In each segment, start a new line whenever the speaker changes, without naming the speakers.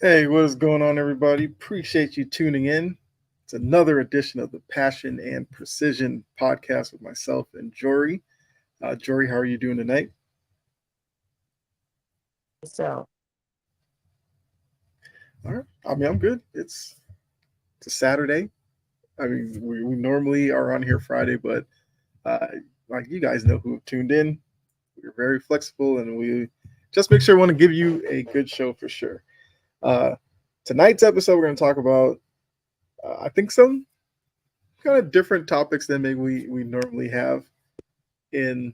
Hey, what is going on, everybody? Appreciate you tuning in. It's another edition of the Passion and Precision podcast with myself and Jory. Jory, how are you doing tonight?
So,
All right. I'm good. It's a Saturday. We normally are on here Friday, but uh, like you guys know who have tuned in, we're very flexible and we just make sure we want to give you a good show for sure. Uh, Tonight's episode, we're going to talk about, I think, some kind of different topics than maybe we normally have in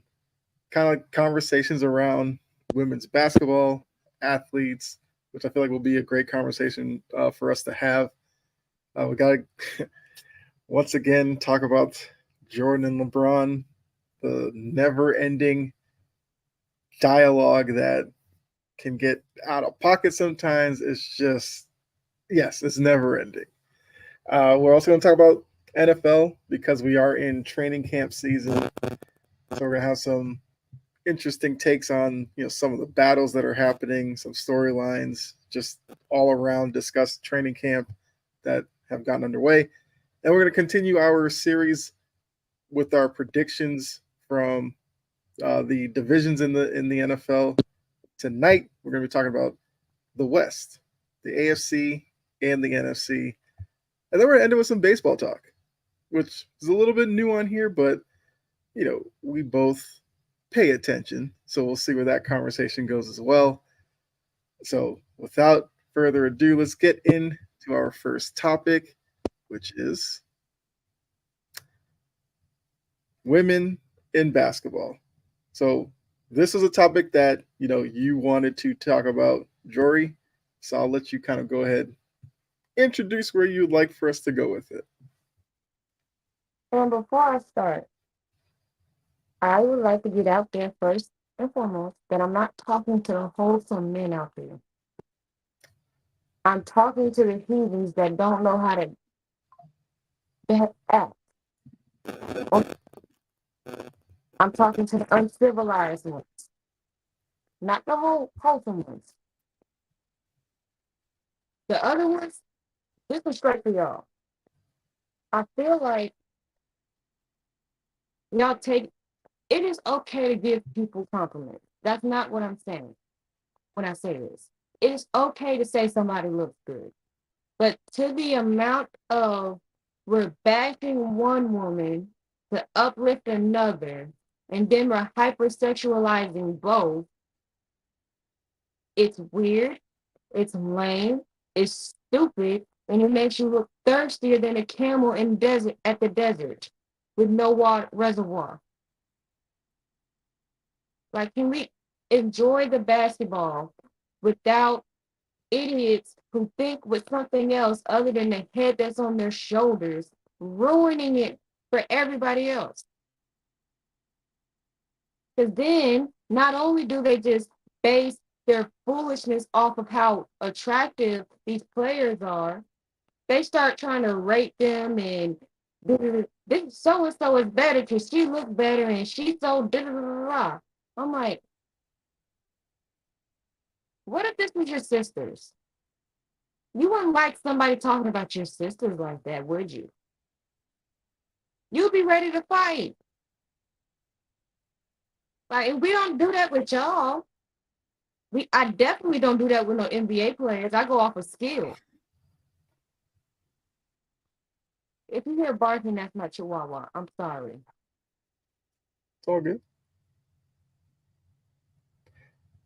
kind of conversations around women's basketball, athletes, which I feel like will be a great conversation for us to have. We got to once again talk about Jordan and LeBron, the never ending dialogue that can get out of pocket sometimes. It's just, yes, it's never ending. We're also going to talk about NFL because we are in training camp season. So we're going to have some interesting takes on some of the battles that are happening, some storylines, just all around discuss training camp that have gotten underway, and we're going to continue our series with our predictions from the divisions in the NFL. Tonight we're going to be talking about the West, the AFC, and the NFC, and then we're going to end it with some baseball talk, which is a little bit new on here, but we both pay attention. So we'll see where that conversation goes as well. So without further ado, let's get into our first topic, which is women in basketball. So this is a topic that you wanted to talk about, Jory. So I'll let you kind of go ahead, introduce where you'd like for us to go with it.
and before I start, I would like to get out there first and foremost that I'm not talking to the wholesome men out there. I'm talking to the heathens that don't know how to act. I'm talking to the uncivilized ones, not the wholesome ones. The other ones, this is straight for y'all. I feel like y'all take it is okay to give people compliments. That's not what I'm saying when I say this. It is okay to say somebody looks good. But to the amount of we're bashing one woman to uplift another, and then we're hypersexualizing both, it's weird, it's lame, it's stupid, and it makes you look thirstier than a camel in desert at the desert with no water reservoir. Like, can we enjoy the basketball without idiots who think with something else other than the head that's on their shoulders, ruining it for everybody else? Because then not only do they just base their foolishness off of how attractive these players are, they start trying to rate them and this so and so is better because she looks better and she's so da da da da. I'm like, what if this was your sisters? You wouldn't like somebody talking about your sisters like that, would you? You'd be ready to fight. Like, and we don't do that with y'all. I definitely don't do that with no NBA players. I go off of skill. If you hear barking, that's my chihuahua. I'm sorry.
It's all good.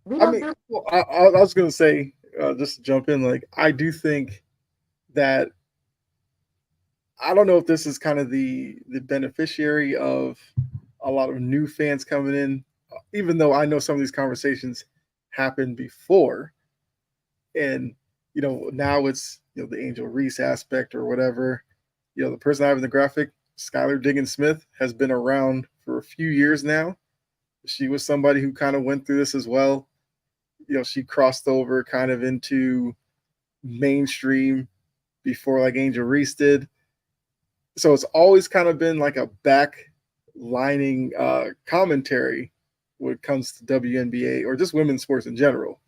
We
I
don't
mean,
do
well, I was going to say, just to jump in, like I do think that I don't know if this is kind of the beneficiary of a lot of new fans coming in, even though I know some of these conversations happened before, and now it's the Angel Reese aspect or whatever. The person I have in the graphic, Skylar Diggins Smith, has been around for a few years now. She was somebody who kind of went through this as well. She crossed over kind of into mainstream before like Angel Reese did. So it's always kind of been like a backlining commentary when it comes to WNBA or just women's sports in general.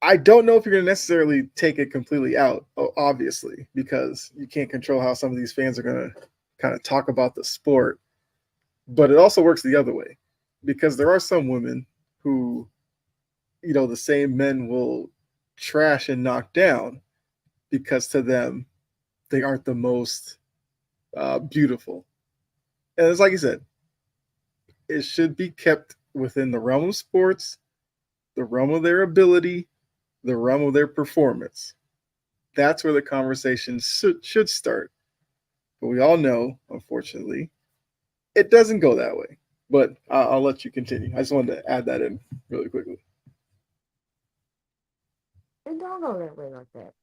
I don't know if you're going to necessarily take it completely out, obviously, because you can't control how some of these fans are going to kind of talk about the sport. But it also works the other way, because there are some women who, the same men will trash and knock down because to them, they aren't the most beautiful. And it's like you said, it should be kept within the realm of sports, the realm of their ability, the realm of their performance. That's where the conversation should start. But we all know, unfortunately, it doesn't go that way. But I'll let you continue. I just wanted to add that in really quickly.
It don't go that way like that.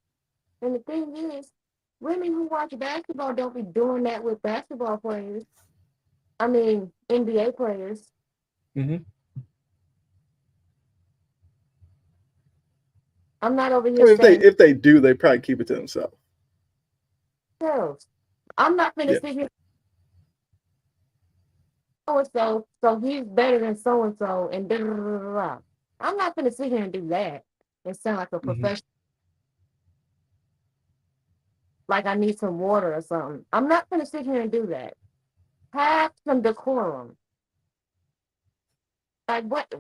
And the thing is, women who watch basketball don't be doing that with basketball players. I mean, NBA players.
Mm-hmm.
I'm not over
I
here
mean,
saying
if they do, they probably keep it to themselves.
themselves. I'm not gonna
Yeah.
sit here so and so, so he's better than so and so, and da da da da. I'm not gonna sit here and do that and sound like a
Mm-hmm.
professional, like I need some water or something. I'm not gonna sit here and do that. Have some decorum. Like what?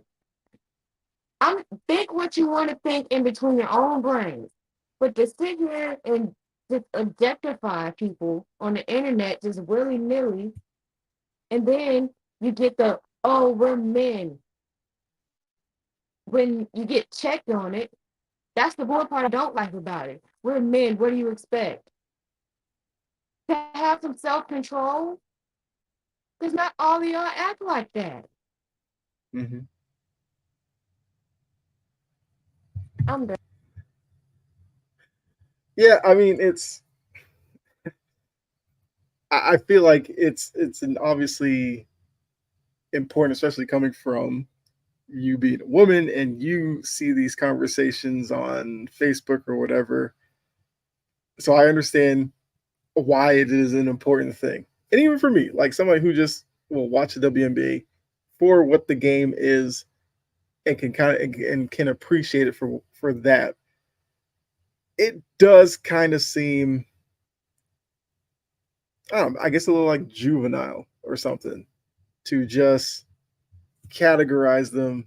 I'm think what you want to think in between your own brains, but to sit here and just objectify people on the internet just willy nilly, and then you get the oh we're men when you get checked on it. That's the one part I don't like about it. We're men. What do you expect? To have some self control, because not all of y'all act like that.
Mm-hmm.
I'm done.
Yeah, I mean, I feel like it's an obviously important, especially coming from you being a woman and you see these conversations on Facebook or whatever. So I understand why it is an important thing. And even for me, like somebody who just will watch the WNBA for what the game is and can kind of and can appreciate it for that. It does kind of seem, I guess a little like juvenile or something to just categorize them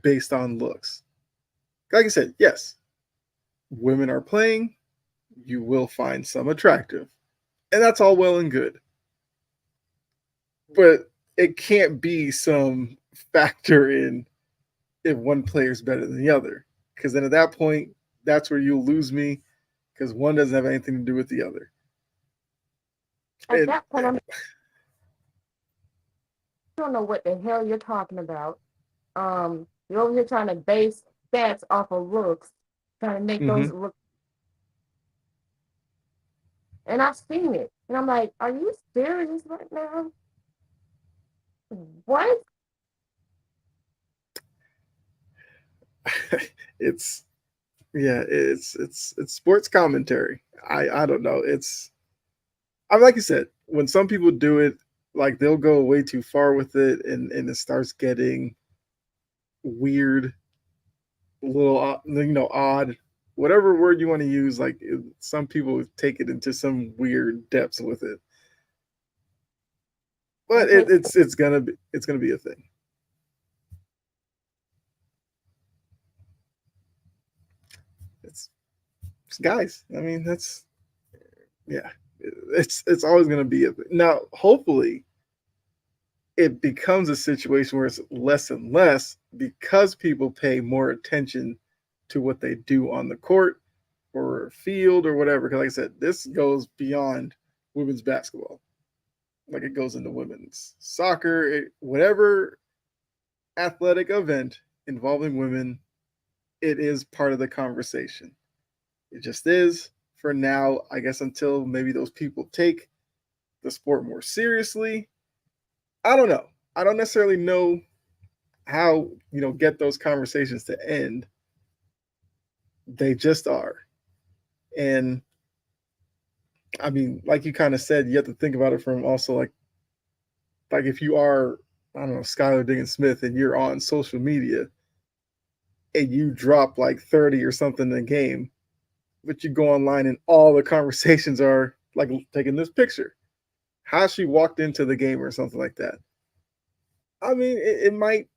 based on looks. Like I said, yes, women are playing, you will find some attractive. And that's all well and good. But it can't be some factor in if one player is better than the other. Because then at that point, that's where you'll lose me because one doesn't have anything to do with the other.
At
And
that point, I'm don't know what the hell you're talking about. You're over here trying to base stats off of looks, trying to make
mm-hmm.
those look. And I've seen it, and I'm like, are you serious right now? What?
it's it's sports commentary. I don't know. I'm like you said, when some people do it, like they'll go way too far with it, and it starts getting weird, little odd, whatever word you want to use. Like some people take it into some weird depths with it, but
Okay,
it's gonna be a thing. It's, it's guys. I mean, that's yeah. It's always gonna be a thing. Now. Hopefully, it becomes a situation where it's less and less because people pay more attention to what they do on the court or field or whatever. Because, like I said, this goes beyond women's basketball. Like it goes into women's soccer, whatever athletic event involving women, it is part of the conversation. It just is for now, I guess, until maybe those people take the sport more seriously. I don't know. I don't necessarily know how get those conversations to end. They just are. And I mean, like you kind of said, you have to think about it from also like if you are, I don't know, Skylar Diggins Smith and you're on social media, and you drop like 30 or something in the game, but you go online and all the conversations are like taking this picture. How she walked into the game or something like that. I mean, it might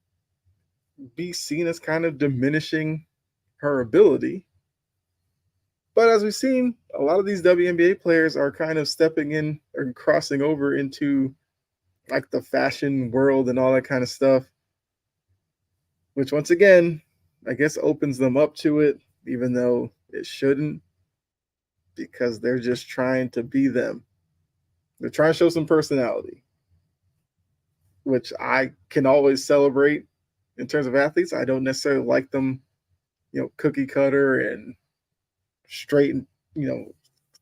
be seen as kind of diminishing her ability. But as we've seen, a lot of these WNBA players are kind of stepping in or crossing over into like the fashion world and all that kind of stuff, which once again, I guess opens them up to it, even though it shouldn't, because they're just trying to be them. They're trying to show some personality, which I can always celebrate in terms of athletes. I don't necessarily like them, cookie cutter and straight,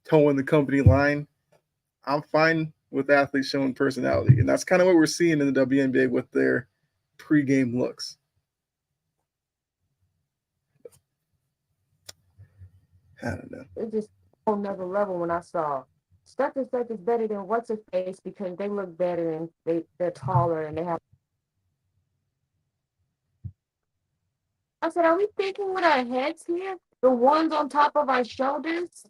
towing the company line. I'm fine with athletes showing personality, and that's kind of what we're seeing in the WNBA with their pregame looks. I don't know.
It just a whole nother level when I saw such and such is better than what's her face because they look better and they're taller and they have. I said, are we thinking with our heads here? The ones on top of our shoulders,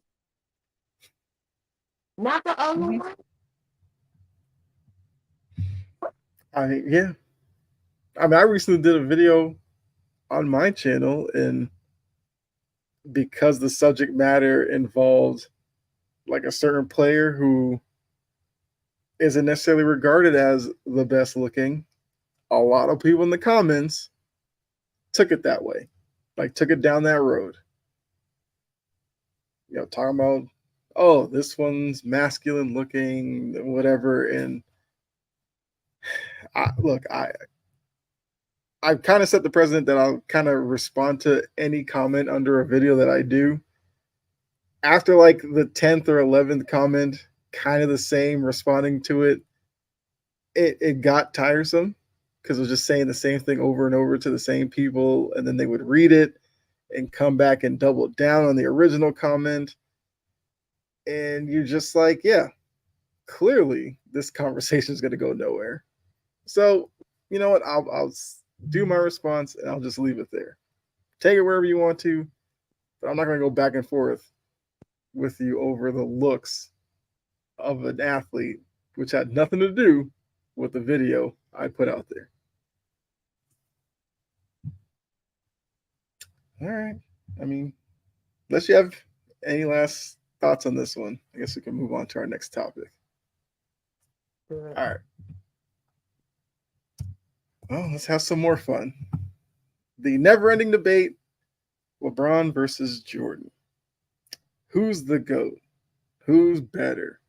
not the other
Mm-hmm.
one.
Yeah. I mean, I recently did a video on my channel, and because the subject matter involved like a certain player who isn't necessarily regarded as the best looking, a lot of people in the comments took it that way, like took it down that road. Talking about, oh, this one's masculine looking, whatever. And I've kind of set the precedent that I'll kind of respond to any comment under a video that I do. After like the 10th or 11th comment, kind of the same, responding to it, it got tiresome because it was just saying the same thing over and over to the same people, and then they would read it and come back and double down on the original comment. And you're just like, yeah, clearly this conversation is going to go nowhere. So, you know what? I'll do my response and I'll just leave it there. Take it wherever you want to, but I'm not going to go back and forth with you over the looks of an athlete, which had nothing to do with the video I put out there. All right. I mean, unless you have any last thoughts on this one, I guess we can move on to our next topic. All right. Well, let's have some more fun. The never-ending debate: LeBron versus Jordan. Who's the GOAT? Who's better?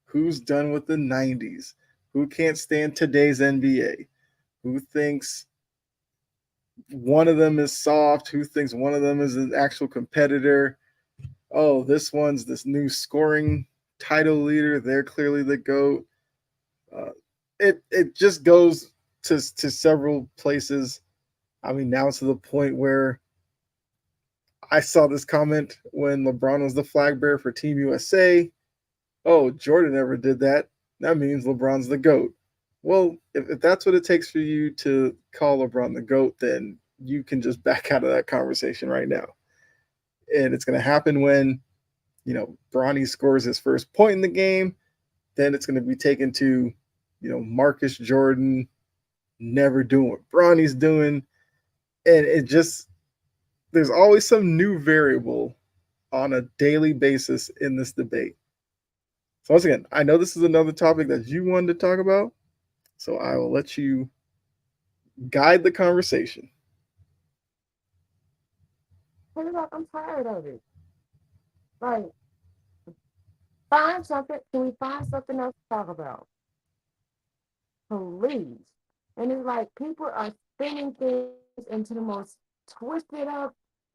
Who's done with the 90s? Who can't stand today's NBA? Who thinks one of them is soft? Who thinks one of them is an actual competitor? Oh, this one's this new scoring title leader. They're clearly the GOAT. It just goes to several places. I mean, now it's to the point where I saw this comment when LeBron was the flag bearer for Team USA. Oh, Jordan never did that. That means LeBron's the GOAT. Well, if that's what it takes for you to call LeBron the GOAT, then you can just back out of that conversation right now. And it's going to happen when, Bronny scores his first point in the game. Then it's going to be taken to, Marcus Jordan never doing what Bronny's doing. And there's always some new variable on a daily basis in this debate. So once again, I know this is another topic that you wanted to talk about, so I will let you guide the conversation.
I'm tired of it. Like, find something. Can we find something else to talk about? Please. And it's like people are spinning things into the most twisted up,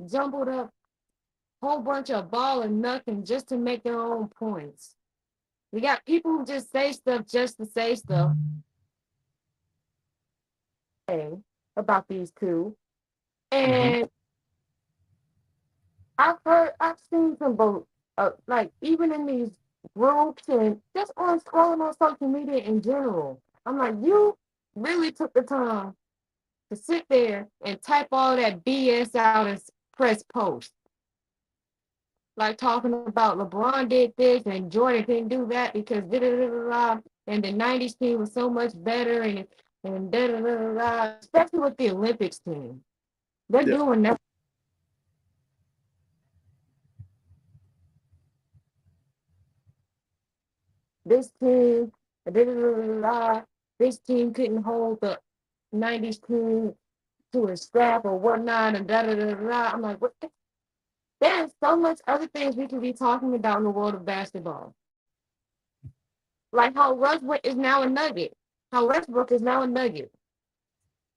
jumbled up, whole bunch of ball and nothing just to make their own points. We got people who just say stuff just to say stuff about these two. And I've seen some both, like even in these groups and just on scrolling on social media in general. I'm like, you really took the time to sit there and type all that BS out and press post. Like talking about LeBron did this and Jordan didn't do that because da da da da, and the '90s team was so much better and da da da da, especially with the Olympics team. They're
Yeah.
doing that. This team, da da da da, this team couldn't hold the '90s team to a strap or whatnot, and da da da da. I'm like, what? There's so much other things we can be talking about in the world of basketball. Like how Westbrook is now a nugget. How Westbrook is now a nugget.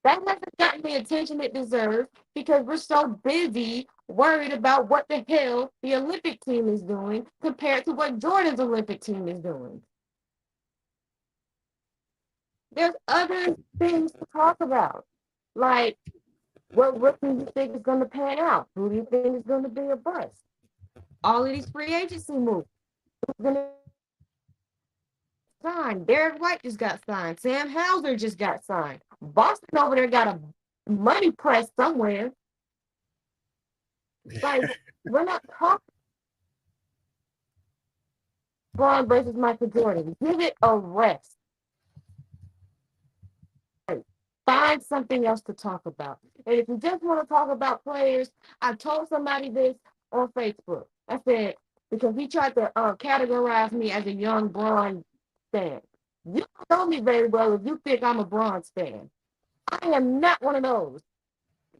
That hasn't gotten the attention it deserves because we're so busy worried about what the hell the Olympic team is doing compared to what Jordan's Olympic team is doing. There's other things to talk about. Like, what rookie you think is going to pan out? Who do you think is going to be a bust? All of these free agency moves. Who's going to sign? Derek White just got signed. Sam Hauser just got signed. Boston over there got a money press somewhere. Like, we're not talking LeBron versus Michael Jordan. Give it a rest. Find something else to talk about. And if you just want to talk about players, I told somebody this on Facebook. I said, because he tried to categorize me as a young Bron fan. You don't know me very well if you think I'm a Bronze fan. I am not one of those.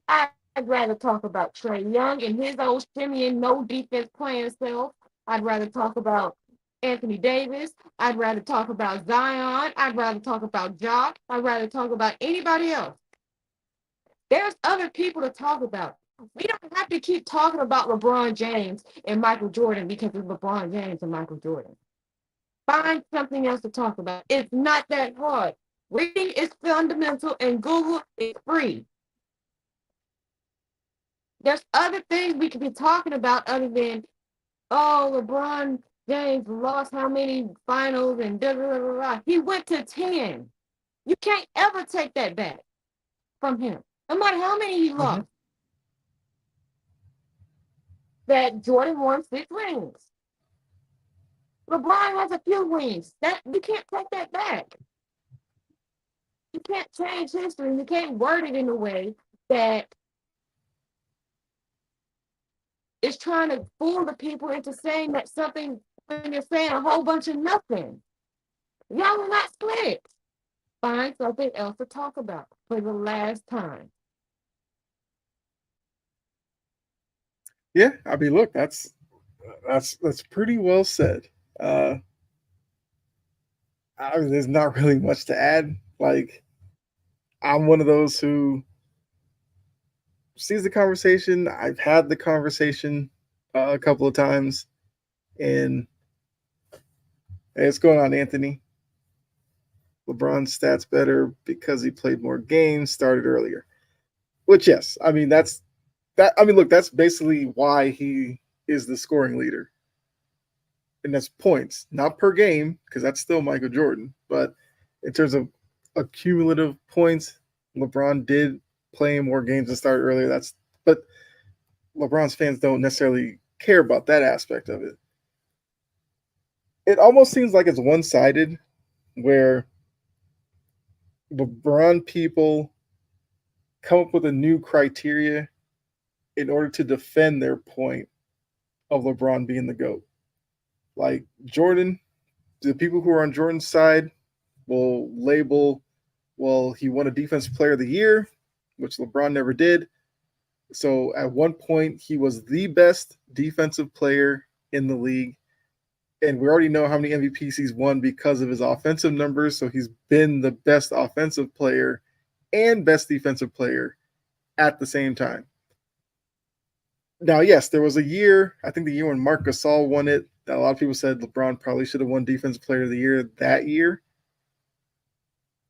I'd rather talk about Trey Young and his old shimmy and no defense playing self. I'd rather talk about Anthony Davis. I'd rather talk about Zion. I'd rather talk about Jock. I'd rather talk about anybody else. There's other people to talk about. We don't have to keep talking about LeBron James and Michael Jordan because it's LeBron James and Michael Jordan. Find something else to talk about. It's not that hard. Reading is fundamental and Google is free. There's other things we could be talking about other than, oh, LeBron James lost how many finals and da da da da. He went to 10. You can't ever take that back from him. No matter how many he
Mm-hmm.
lost. That Jordan won 6 rings. LeBron has a few rings. That you can't take that back. You can't change history. You can't word it in a way that is trying to fool the people into saying that something when you're saying a whole bunch of nothing. Y'all are not split. Find something else to talk about for the last time.
Yeah. I mean, look, that's pretty well said. Uh, there's not really much to add. Like, I'm one of those who sees the conversation. I've had the conversation a couple of times, and hey, what's going on, Anthony? LeBron's stats better because he played more games, started earlier. Which, yes, I mean that's that. I mean, look, that's basically why he is the scoring leader, and that's points, not per game, because that's still Michael Jordan. But in terms of accumulative points, LeBron did play more games and start earlier. But LeBron's fans don't necessarily care about that aspect of it. It almost seems like it's one sided, where LeBron people come up with a new criteria in order to defend their point of LeBron being the GOAT. Like Jordan, the people who are on Jordan's side will label, well, he won a defensive player of the year, which LeBron never did. So at one point, he was the best defensive player in the league. And we already know how many MVPs he's won because of his offensive numbers. So he's been the best offensive player and best defensive player at the same time. Now, yes, there was a year, I think the year when Marc Gasol won it, that a lot of people said LeBron probably should have won Defensive Player of the Year that year,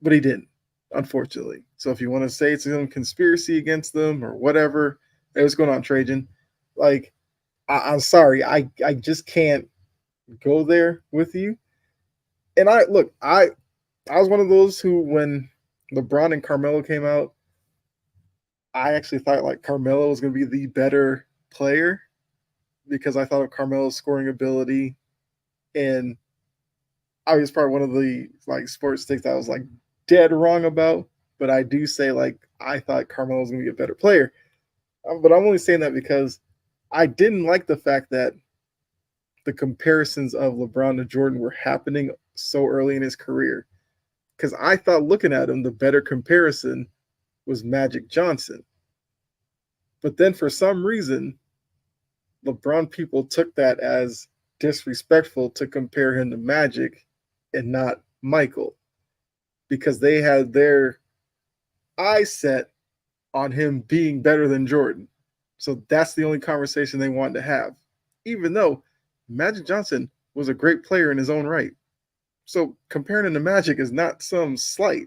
but he didn't, unfortunately. So if you want to say it's some conspiracy against them or whatever, hey, what's going on, Trajan? Like, I'm sorry, I just can't go there with you. And I was one of those who, when LeBron and Carmelo came out, I actually thought like Carmelo was going to be the better player because I thought of Carmelo's scoring ability, and I was probably one of the like sports things that I was like dead wrong about. But I do say like I thought Carmelo was going to be a better player. But I'm only saying that because I didn't like the fact that the comparisons of LeBron to Jordan were happening so early in his career. Because I thought looking at him, the better comparison was Magic Johnson. But then for some reason, LeBron people took that as disrespectful to compare him to Magic and not Michael because they had their eyes set on him being better than Jordan. So that's the only conversation they wanted to have, even though Magic Johnson was a great player in his own right. So comparing him to Magic is not some slight.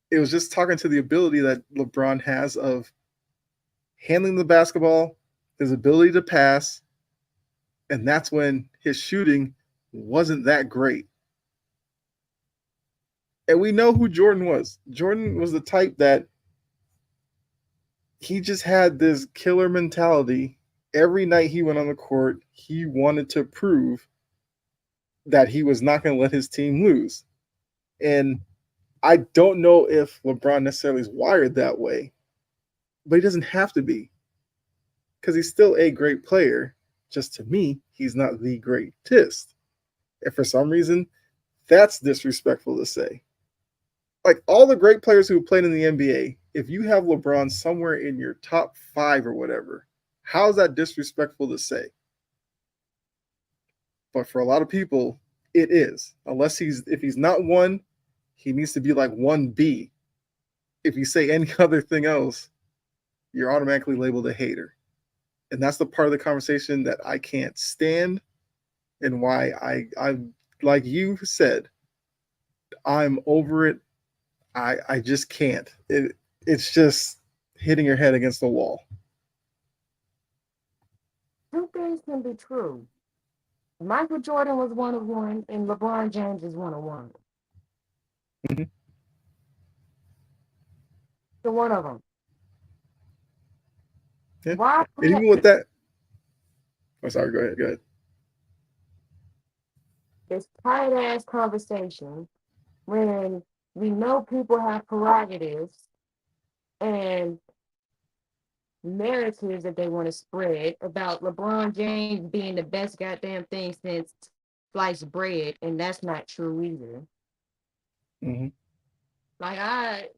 It was just talking to the ability that LeBron has of handling the basketball, his ability to pass, and that's when his shooting wasn't that great. And we know who Jordan was. Jordan was the type that he just had this killer mentality. Every night he went on the court, he wanted to prove that he was not going to let his team lose. And I don't know if LeBron necessarily is wired that way, but he doesn't have to be because he's still a great player. Just to me, he's not the greatest. And for some reason, that's disrespectful to say. Like all the great players who played in the NBA, if you have LeBron somewhere in your top 5 or whatever, how's that disrespectful to say? But for a lot of people, it is. Unless if he's not one, he needs to be like 1B. If you say any other thing else, you're automatically labeled a hater. And that's the part of the conversation that I can't stand and why I like you said, I'm over it. I just can't. It's just hitting your head against the wall.
Two things can be true. Michael Jordan was one of one, and LeBron James is one of one.
Mm-hmm.
So one of them.
Yeah.
Why
And
put
even with that, oh sorry, go ahead, go ahead.
this tight ass conversation when we know people have prerogatives and narratives that they want to spread about LeBron James being the best goddamn thing since sliced bread, and that's not true either.
Mm-hmm.
Like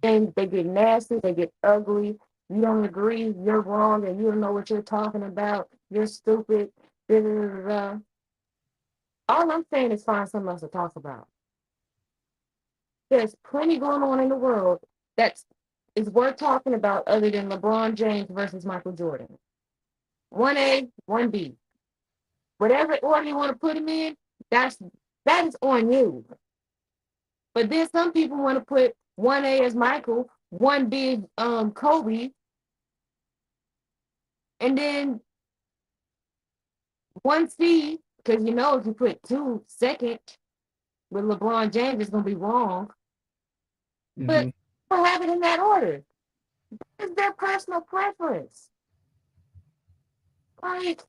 they get nasty, they get ugly. You don't agree, you're wrong, and you don't know what you're talking about. You're stupid. Da, da, da, da. All I'm saying is find something else to talk about. There's plenty going on in the world that's is worth talking about other than LeBron James versus Michael Jordan. 1A, 1B. Whatever order you want to put him in, that is on you. But then some people want to put 1A as Michael, 1B Kobe, and then 1C, because you know if you put 2 second with LeBron James, it's gonna be wrong. But
Mm-hmm.
we'll have it in that order. It's their personal preference. Like,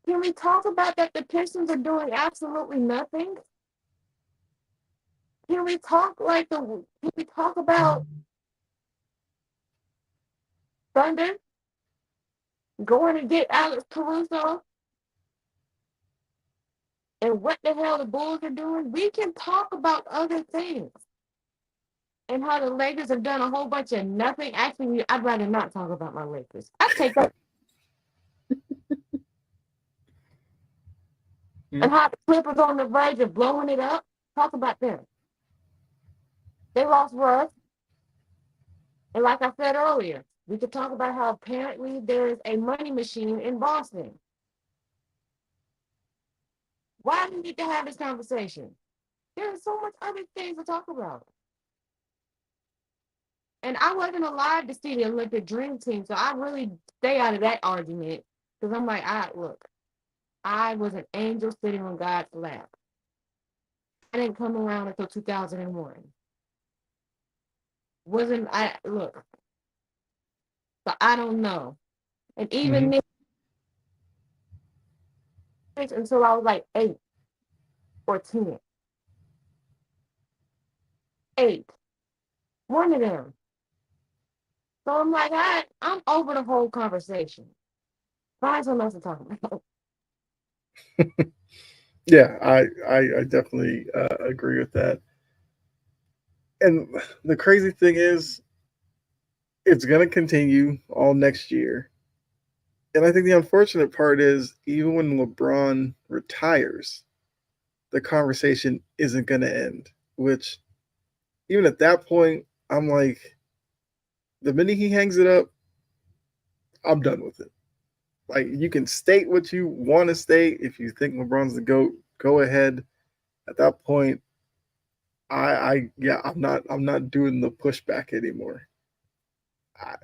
can we talk about that the Pistons are doing absolutely nothing? Can we talk about Thunder going to get Alex Caruso and what the hell the Bulls are doing? We can talk about other things and how the Lakers have done a whole bunch of nothing. Actually, I'd rather not talk about my Lakers. I take that.
Mm-hmm.
And how the Clippers on the verge of blowing it up. Talk about them. They lost Russ. And like I said earlier, we could talk about how apparently there's a money machine in Boston. Why do we need to have this conversation? There's so much other things to talk about. And I wasn't alive to see the Olympic Dream Team, so I really stay out of that argument because I'm like, look, I was an angel sitting on God's lap. I didn't come around until 2001. Wasn't I look, so I don't know. And even
Hmm.
this until I was like 8 or 10. 8. One of them. So I'm like, I'm over the whole conversation. Find something else to talk about.
Yeah, I definitely agree with that. And the crazy thing is, it's going to continue all next year. And I think the unfortunate part is, even when LeBron retires, the conversation isn't going to end. Which, even at that point, I'm like, the minute he hangs it up, I'm done with it. Like, you can state what you want to state. If you think LeBron's the GOAT, go ahead. At that point, yeah, I'm not doing the pushback anymore.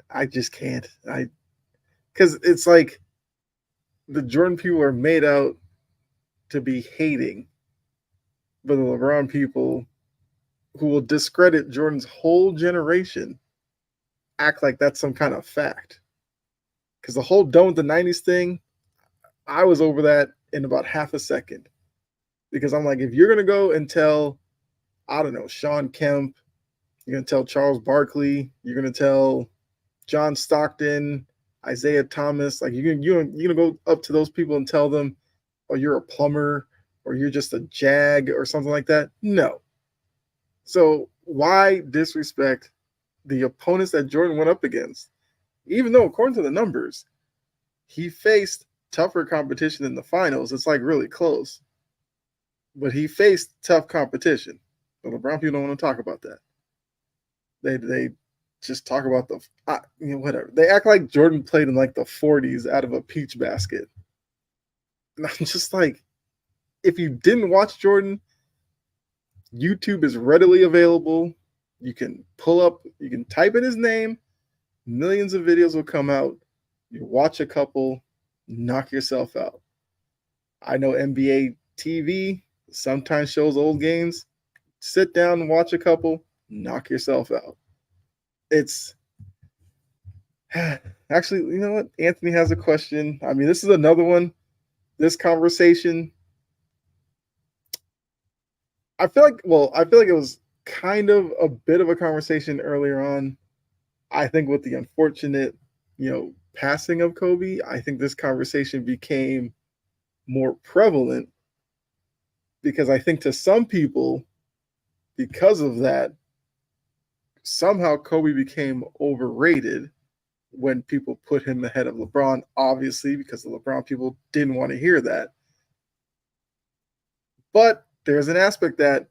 I just can't. Because it's like the Jordan people are made out to be hating, but the LeBron people who will discredit Jordan's whole generation act like that's some kind of fact. Because the whole done with the '90s thing, I was over that in about half a second. Because I'm like, if you're gonna go and tell, I don't know, Sean Kemp, you're gonna tell Charles Barkley, you're gonna tell John Stockton, Isaiah Thomas, like you're gonna go up to those people and tell them, oh, you're a plumber or you're just a jag or something like that. No. So why disrespect the opponents that Jordan went up against? Even though, according to the numbers, he faced tougher competition in the finals. It's like really close, but he faced tough competition. But LeBron people don't want to talk about that. They just talk about whatever. They act like Jordan played in like the '40s out of a peach basket. And I'm just like, if you didn't watch Jordan, YouTube is readily available. You can pull up, you can type in his name, millions of videos will come out. You watch a couple, knock yourself out. I know NBA TV sometimes shows old games. Sit down and watch a couple, knock yourself out. It's actually, you know what? Anthony has a question. I mean, this is another one. This conversation, I feel like it was kind of a bit of a conversation earlier on. I think with the unfortunate, passing of Kobe, I think this conversation became more prevalent because I think to some people, because of that, somehow Kobe became overrated when people put him ahead of LeBron, obviously, because the LeBron people didn't want to hear that. But there's an aspect that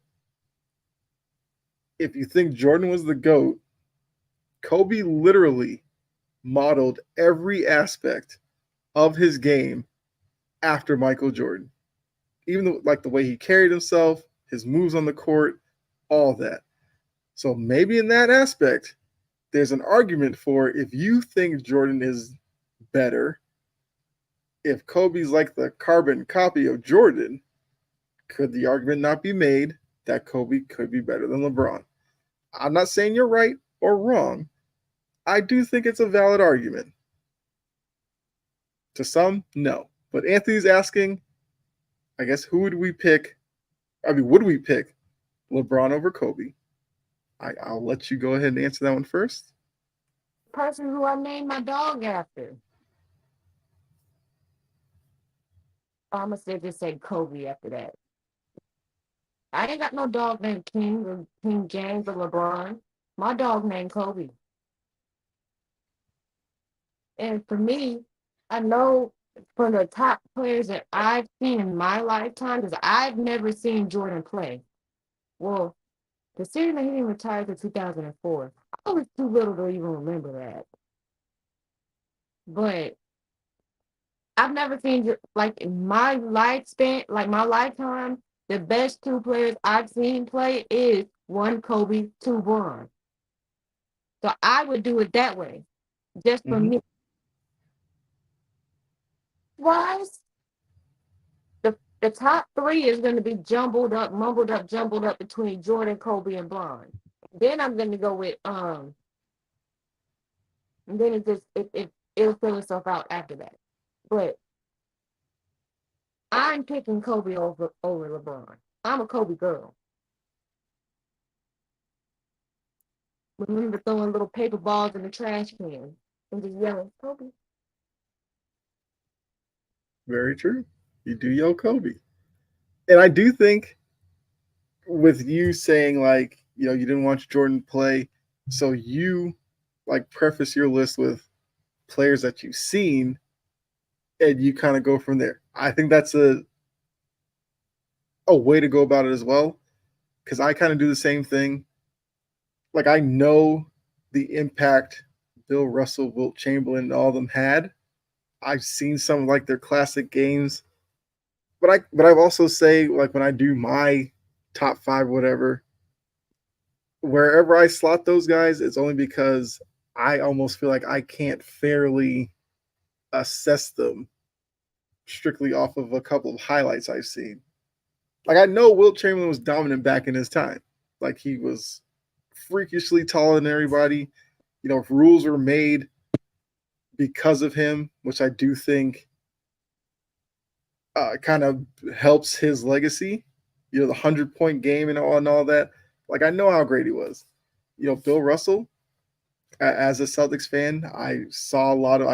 if you think Jordan was the GOAT, Kobe literally modeled every aspect of his game after Michael Jordan. Even like the way he carried himself, his moves on the court, all that. So maybe in that aspect, there's an argument for if you think Jordan is better, if Kobe's like the carbon copy of Jordan, could the argument not be made that Kobe could be better than LeBron? I'm not saying you're right or wrong. I do think it's a valid argument. To some, no. But Anthony's asking, I guess, who would we pick? I mean, would we pick LeBron over Kobe? I'll let you go ahead and answer that one first.
Person who I named my dog after. I'm gonna just say Kobe after that. I ain't got no dog named King or King James or LeBron. My dog named Kobe. And for me, I know from the top players that I've seen in my lifetime, because I've never seen Jordan play. Well, the season that he retired in 2004, I was too little to even remember that. But I've never seen, like, in my lifespan, like my lifetime, the best two players I've seen play is one Kobe, two Bron. So I would do it that way, just for
Mm-hmm.
me. Wise, the top three is going to be jumbled up, mumbled up, jumbled up between Jordan, Kobe, and Bron. Then I'm gonna go with and then it'll fill itself out after that. But I'm picking Kobe over LeBron. I'm a Kobe girl. Remember throwing little paper balls in the trash can and just yelling, Kobe.
Very true. You do yell Kobe. And I do think with you saying like, you didn't watch Jordan play, so you like preface your list with players that you've seen and you kind of go from there. I think that's a way to go about it as well. Cause I kind of do the same thing. Like I know the impact Bill Russell, Wilt Chamberlain, and all of them had. I've seen some of like their classic games. But I've also say like when I do my top five, whatever, wherever I slot those guys, it's only because I almost feel like I can't fairly assess them strictly off of a couple of highlights I've seen. Like I know Wilt Chamberlain was dominant back in his time. Like he was freakishly taller than everybody. Rules were made because of him, which I do think kind of helps his legacy. The 100-point game and all that. Like I know how great he was. Bill Russell, as a Celtics fan, I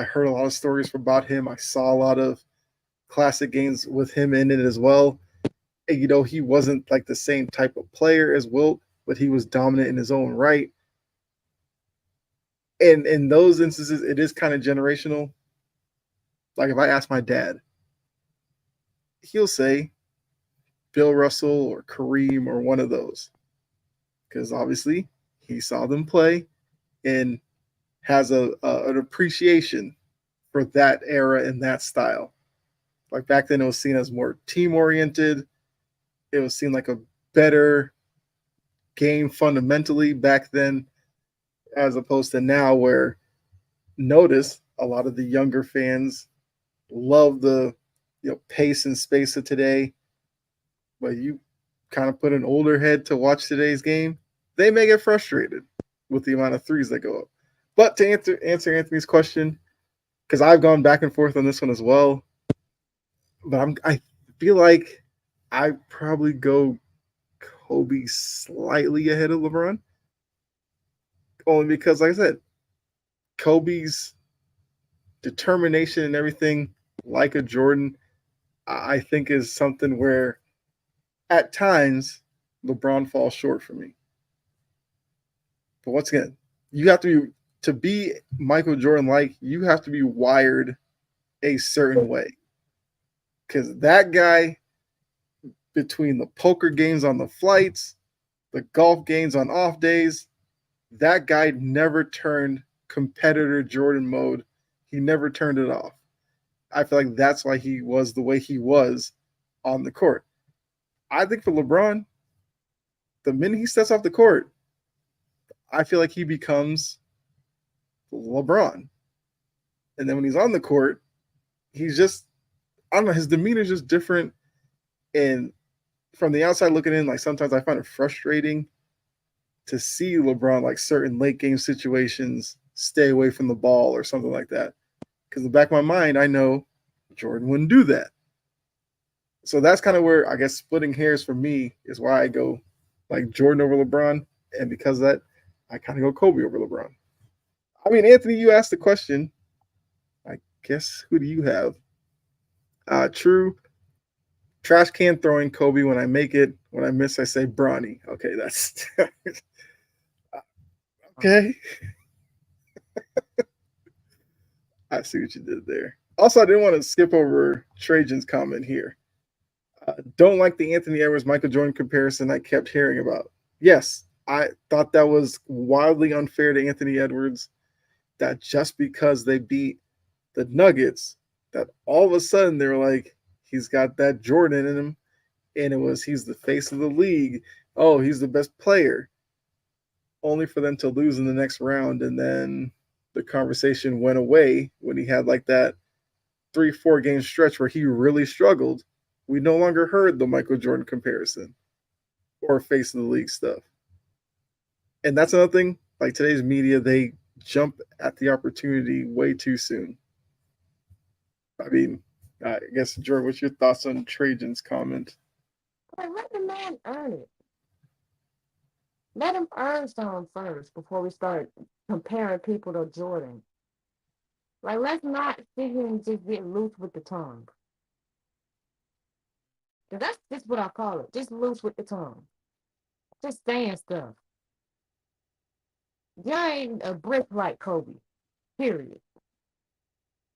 heard a lot of stories about him. I saw a lot of classic games with him in it as well. And, he wasn't like the same type of player as Wilt, but he was dominant in his own right. And in those instances, it is kind of generational. Like if I ask my dad, he'll say Bill Russell or Kareem or one of those. Because obviously he saw them play and has an appreciation for that era and that style. Like back then, it was seen as more team oriented. It was seen like a better game fundamentally back then, as opposed to now, where notice a lot of the younger fans love the pace and space of today. But you kind of put an older head to watch today's game, they may get frustrated with the amount of threes that go up. But to answer Anthony's question, because I've gone back and forth on this one as well, but I feel like I probably go Kobe slightly ahead of LeBron, only because, like I said, Kobe's determination and everything, like a Jordan, I think is something where at times LeBron falls short for me. But once again, you have to be Michael Jordan like, you have to be wired a certain way. Because that guy, between the poker games on the flights, the golf games on off days, that guy never turned competitor Jordan mode. He never turned it off. I feel like that's why he was the way he was on the court. I think for LeBron, the minute he steps off the court, I feel like he becomes LeBron. And then when he's on the court, he's just, I don't know, his demeanor is just different. And from the outside looking in, like sometimes I find it frustrating to see LeBron, like certain late game situations, stay away from the ball or something like that. Because in the back of my mind, I know Jordan wouldn't do that. So that's kind of where I guess splitting hairs for me is why I go like Jordan over LeBron. And because of that, I kind of go Kobe over LeBron. I mean, Anthony, you asked the question. I guess who do you have? True. Trash can throwing Kobe when I make it. When I miss, I say Bronny. Okay, that's okay. I see what you did there. Also, I didn't want to skip over Trajan's comment here. Don't like the Anthony Edwards Michael Jordan comparison I kept hearing about. Yes, I thought that was wildly unfair to Anthony Edwards. That just because they beat the Nuggets, that all of a sudden they're like, he's got that Jordan in him, and he's the face of the league. Oh, he's the best player. Only for them to lose in the next round, and then the conversation went away when he had like that 3-4 game stretch where he really struggled. We no longer heard the Michael Jordan comparison or face of the league stuff. And that's another thing. Like today's media, they jump at the opportunity way too soon. I mean, I guess Jordan, what's your thoughts on Trajan's comment?
Like, let the man earn it. Let him earn some first before we start comparing people to Jordan. Like, let's not sit here and just get loose with the tongue. 'Cause that's just what I call it. Just loose with the tongue. Just saying stuff. You ain't a brick like Kobe. Period.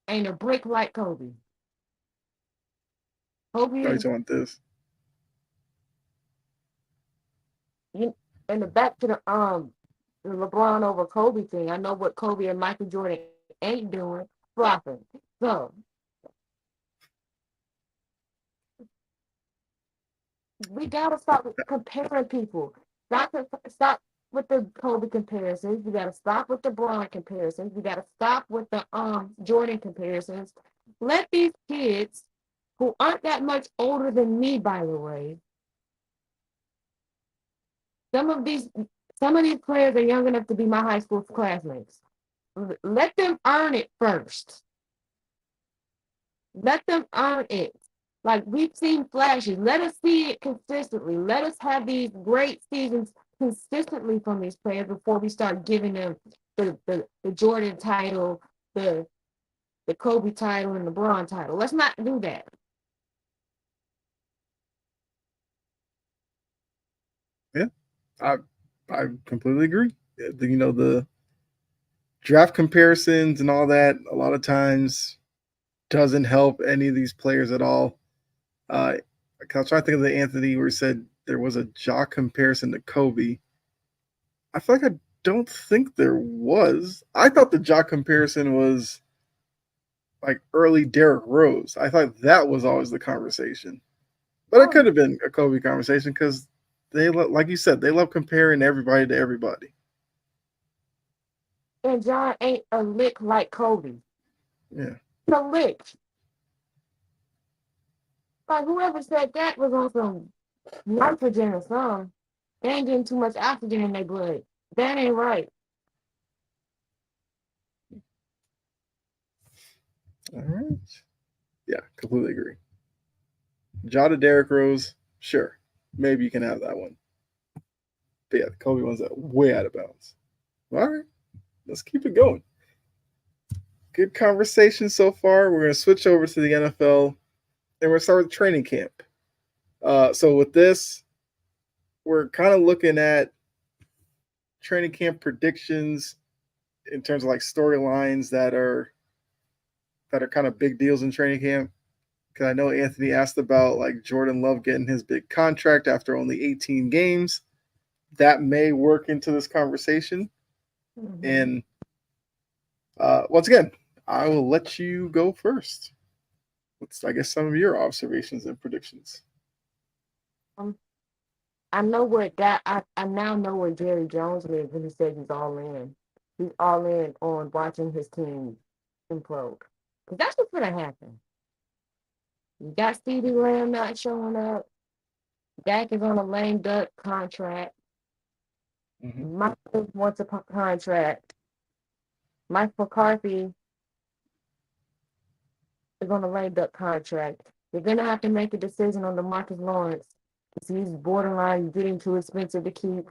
Ain't a brick like Kobe. Kobe
Are you
is
talking about this?
you, in the back to the LeBron over Kobe thing. I know what Kobe and Michael Jordan ain't doing, flopping. So we gotta stop comparing people. Stop with the Kobe comparisons. We gotta stop with the Bron comparisons. We gotta stop with the Jordan comparisons. Let these kids who aren't that much older than me, by the way, some of these some of these players are young enough to be my high school classmates. Let them earn it first. Let them earn it. Like we've seen flashes. Let us see it consistently. Let us have these great seasons consistently from these players before we start giving them the Jordan title, the Kobe title, and the Bron title. Let's not do that.
Yeah, I I completely agree. The draft comparisons and all that a lot of times doesn't help any of these players at all. Uh, I was trying to think of the Anthony where he said there was a jock comparison to Kobe. I feel like I don't think there was. I thought the jock comparison was like early Derrick Rose. I thought that was always the conversation, but it
Oh,
could have been a Kobe conversation because like you said, they love comparing everybody to everybody.
and John ain't a lick like Kobe.
Yeah,
A lick. Like whoever said that was on some nitrogen or something. They ain't getting too much oxygen in their blood. That ain't right.
all right. Yeah, completely agree. Jada Derrick Rose, sure, maybe you can have that one. But yeah, the Kobe one's way out of bounds. All right, let's keep it going. Good conversation so far. We're going to switch over to the NFL and we're going to start with training camp. So with this, we're kind of looking at training camp predictions in terms of like storylines that are kind of big deals in training camp. Because I know Anthony asked about like Jordan Love getting his big contract after only 18 games. That may work into this conversation.
Mm-hmm.
And once again, I will let you go first. What's, I guess, some of your observations and predictions?
Um, I know where that I now know where Jerry Jones lives when he said he's all in. He's all in on watching his team implode. Because that's what's gonna happen. You got CeeDee Lamb not showing up. Dak is on a lame duck contract.
Mm-hmm.
Mike wants a contract. Mike McCarthy is on a lame duck contract. You're gonna have to make a decision on DeMarcus Lawrence because he's borderline getting too expensive to keep.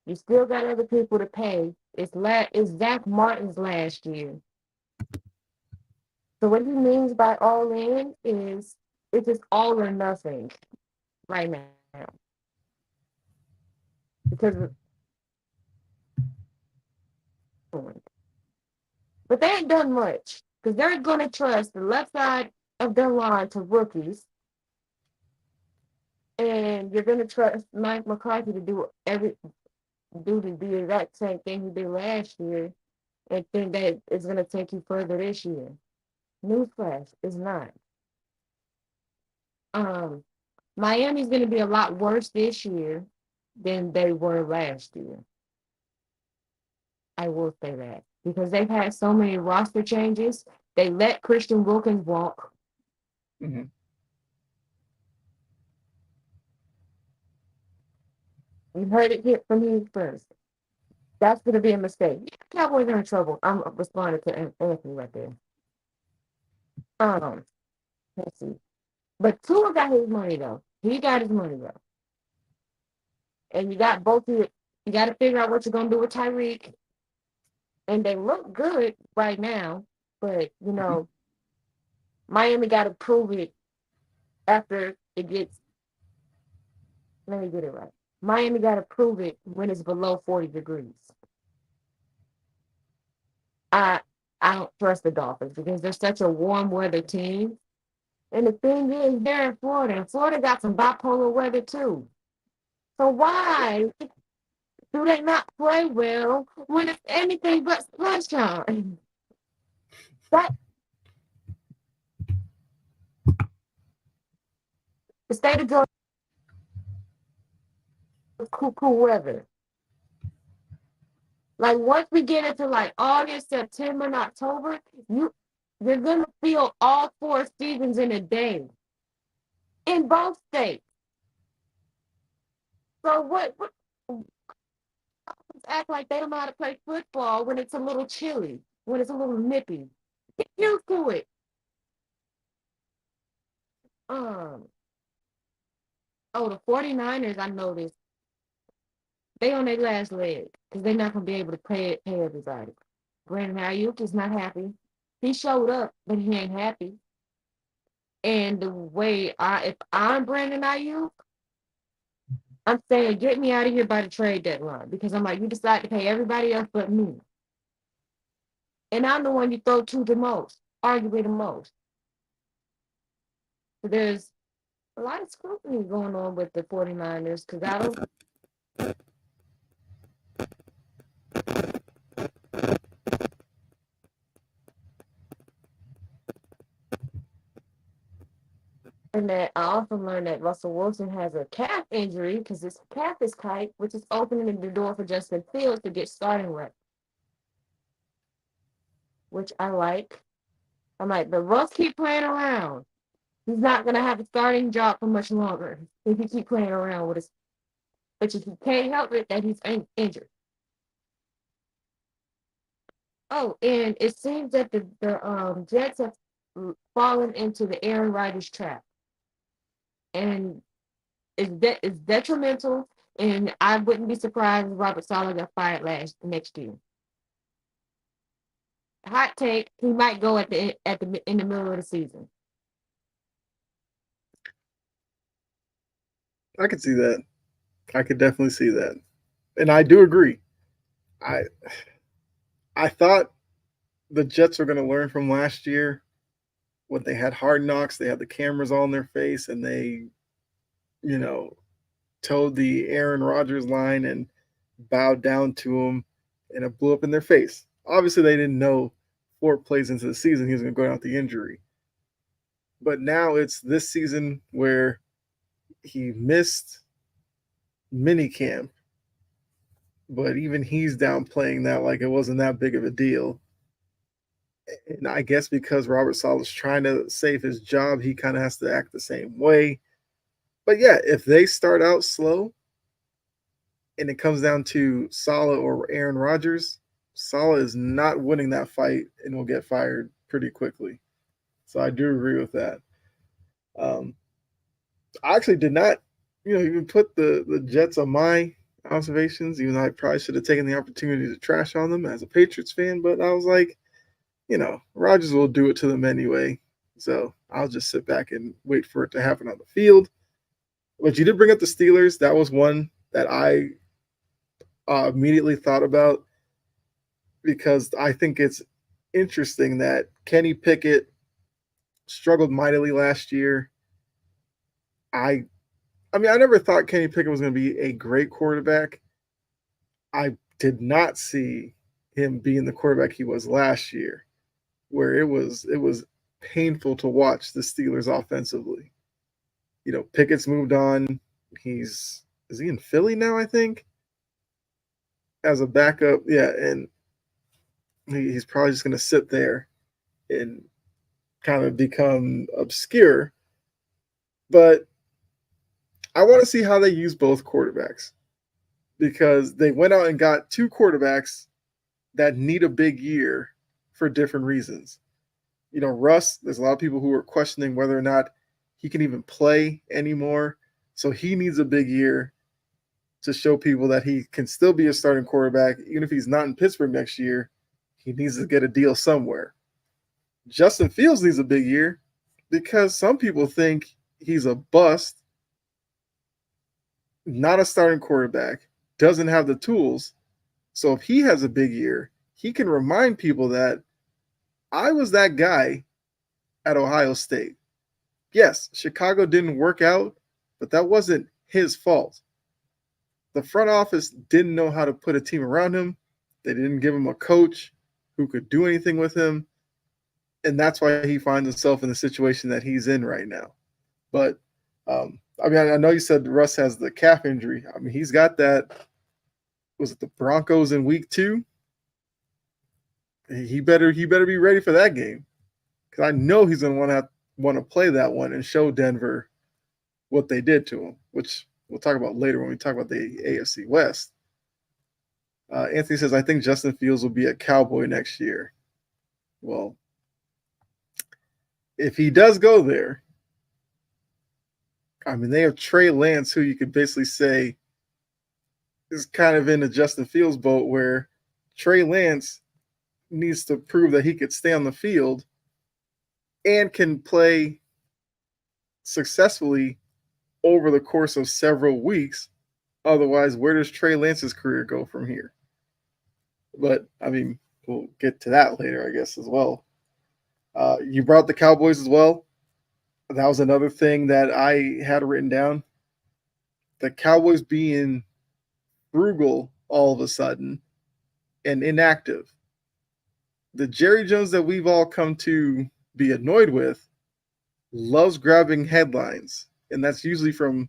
You still got other people to pay. It's Zach Martin's last year. So what he means by all in is it's just all or nothing right now. Because but they ain't done much. Because they're gonna trust the left side of their line to rookies. And you're gonna trust Mike McCarthy to do the exact same thing he did last year and think that it's gonna take you further this year. Newsflash, it's not. Um Miami's going to be a lot worse this year than they were last year. I will say that because they've had so many roster changes. They let Christian Wilkins walk.
Mm-hmm.
You heard it here from me first. That's going to be a mistake. Cowboys are in trouble. I'm responding to Anthony right there. Um, let's see. But Tua got his money though. He got his money though. And you got both of it. You got to figure out what you're gonna do with Tyreek. And they look good right now, but
Mhm.
Miami got to prove it after it gets. Let me get it right. Miami got to prove it when it's below 40 degrees. I I don't trust the Dolphins because they're such a warm weather team. And the thing is, they're in Florida, and Florida got some bipolar weather too. So why do they not play well when it's anything but sunshine? That the state of Georgia is cool weather. Like once we get into like August, September, and October, you're gonna feel all four seasons in a day in both states. So what act like they don't know how to play football when it's a little chilly, when it's a little nippy. Get used to it. Um oh, the 49ers, I noticed they on their last leg because they're not gonna be able to pay everybody. Brandon Ayuk is not happy. He showed up, but he ain't happy. And the way if I'm Brandon Ayuk, I'm saying get me out of here by the trade deadline because I'm like, you decide to pay everybody else but me. And I'm the one you throw to the most, arguably the most. So there's a lot of scrutiny going on with the 49ers because I don't. And that I also learned that Russell Wilson has a calf injury because his calf is tight, which is opening the door for Justin Fields to get starting right, which I like. I'm like, but Russ keep playing around. He's not gonna have a starting job for much longer if he keep playing around with his. But if he can't help it, that he's injured. Oh, and it seems that the Jets have fallen into the Aaron Rodgers trap, and it's detrimental. And I wouldn't be surprised if Robert Saleh got fired next year. Hot take: he might go at the in the middle of the season.
I could see that. I could definitely see that, and I do agree. I I thought the Jets were going to learn from last year when they had Hard Knocks. They had the cameras all in their face, and they, you know, toed the Aaron Rodgers line and bowed down to him, and it blew up in their face. Obviously, they didn't know 4 plays into the season he was going to go down with the injury. But now it's this season where he missed minicamp, but even he's downplaying that like it wasn't that big of a deal. And I guess because Robert Saleh's trying to save his job, he kind of has to act the same way. But yeah, if they start out slow and it comes down to Saleh or Aaron Rodgers, Saleh is not winning that fight and will get fired pretty quickly. So I do agree with that. Um, I actually did not, even put the Jets on my observations, even though I probably should have taken the opportunity to trash on them as a Patriots fan. But I was like, Rodgers will do it to them anyway. So I'll just sit back and wait for it to happen on the field. But you did bring up the Steelers. That was one that I immediately thought about because I think it's interesting that Kenny Pickett struggled mightily last year. I I mean, I never thought Kenny Pickett was going to be a great quarterback. I did not see him being the quarterback he was last year, where it was painful to watch the Steelers offensively. Pickett's moved on. Is he in Philly now? I think as a backup. Yeah, and he's probably just going to sit there and kind of become obscure. But I want to see how they use both quarterbacks because they went out and got two quarterbacks that need a big year for different reasons. Russ, there's a lot of people who are questioning whether or not he can even play anymore. So he needs a big year to show people that he can still be a starting quarterback. Even if he's not in Pittsburgh next year, he needs to get a deal somewhere. Justin Fields needs a big year because some people think he's a bust, not a starting quarterback, doesn't have the tools. So if he has a big year, he can remind people that I was that guy at Ohio State. Yes, Chicago didn't work out, but that wasn't his fault. The front office didn't know how to put a team around him. They didn't give him a coach who could do anything with him. And that's why he finds himself in the situation that he's in right now. But I know you said Russ has the calf injury. I mean, he's got that. Was it the Broncos in week 2? He better be ready for that game, because I know he's going to want to play that one and show Denver what they did to him, which we'll talk about later when we talk about the AFC West. Anthony says, I think Justin Fields will be a Cowboy next year. Well, if he does go there, I mean, they have Trey Lance, who you could basically say is kind of in the Justin Fields boat, where Trey Lance needs to prove that he could stay on the field and can play successfully over the course of several weeks. Otherwise, where does Trey Lance's career go from here? But, I mean, we'll get to that later, I guess, as well. You brought the Cowboys as well. That was another thing that I had written down. The Cowboys being frugal all of a sudden and inactive. The Jerry Jones that we've all come to be annoyed with loves grabbing headlines, and that's usually from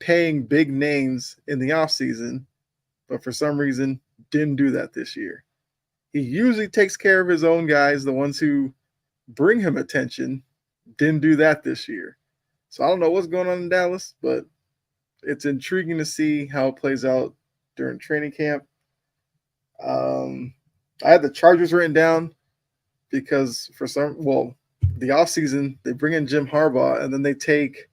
paying big names in the offseason, but for some reason didn't do that this year. He usually takes care of his own guys, the ones who bring him attention. Didn't do that this year. So I don't know what's going on in Dallas, but it's intriguing to see how it plays out during training camp. I had the Chargers written down because the offseason, they bring in Jim Harbaugh, and then they take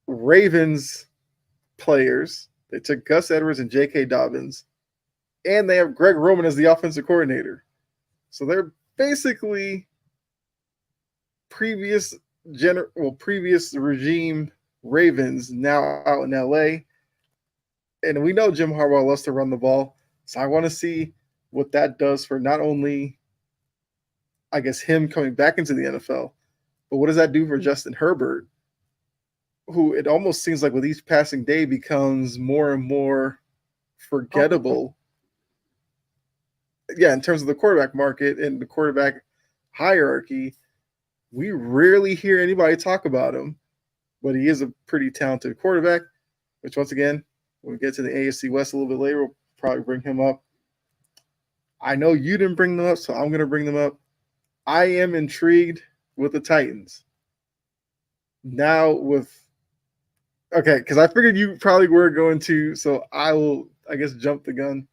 Ravens players. They took Gus Edwards and J.K. Dobbins, and they have Greg Roman as the offensive coordinator. So they're basically previous regime Ravens now out in LA. And we know Jim Harbaugh loves to run the ball. So I want to see what that does for not only, I guess, him coming back into the NFL, but what does that do for Justin Herbert, who it almost seems like with each passing day becomes more and more forgettable. Yeah, in terms of the quarterback market and the quarterback hierarchy, we rarely hear anybody talk about him, but he is a pretty talented quarterback, which once again, when we get to the AFC West a little bit later, we'll probably bring him up. I know you didn't bring them up, so I'm going to bring them up. I am intrigued with the Titans. Now because I figured you probably were going to, so I will, I guess, jump the gun.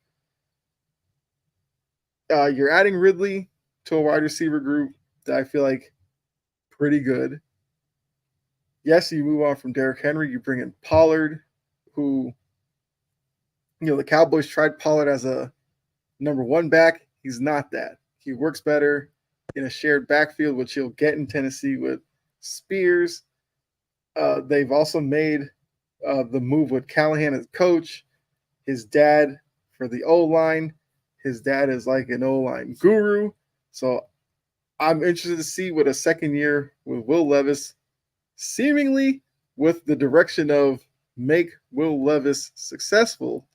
You're adding Ridley to a wide receiver group that I feel like pretty good. Yes, you move on from Derrick Henry. You bring in Pollard, who, the Cowboys tried Pollard as a number 1 back. He's not that. He works better in a shared backfield, which he'll get in Tennessee with Spears. They've also made the move with Callahan as coach. His dad for the O-line. His dad is like an O-line guru. So I'm interested to see what a second year with Will Levis, seemingly with the direction of make Will Levis successful.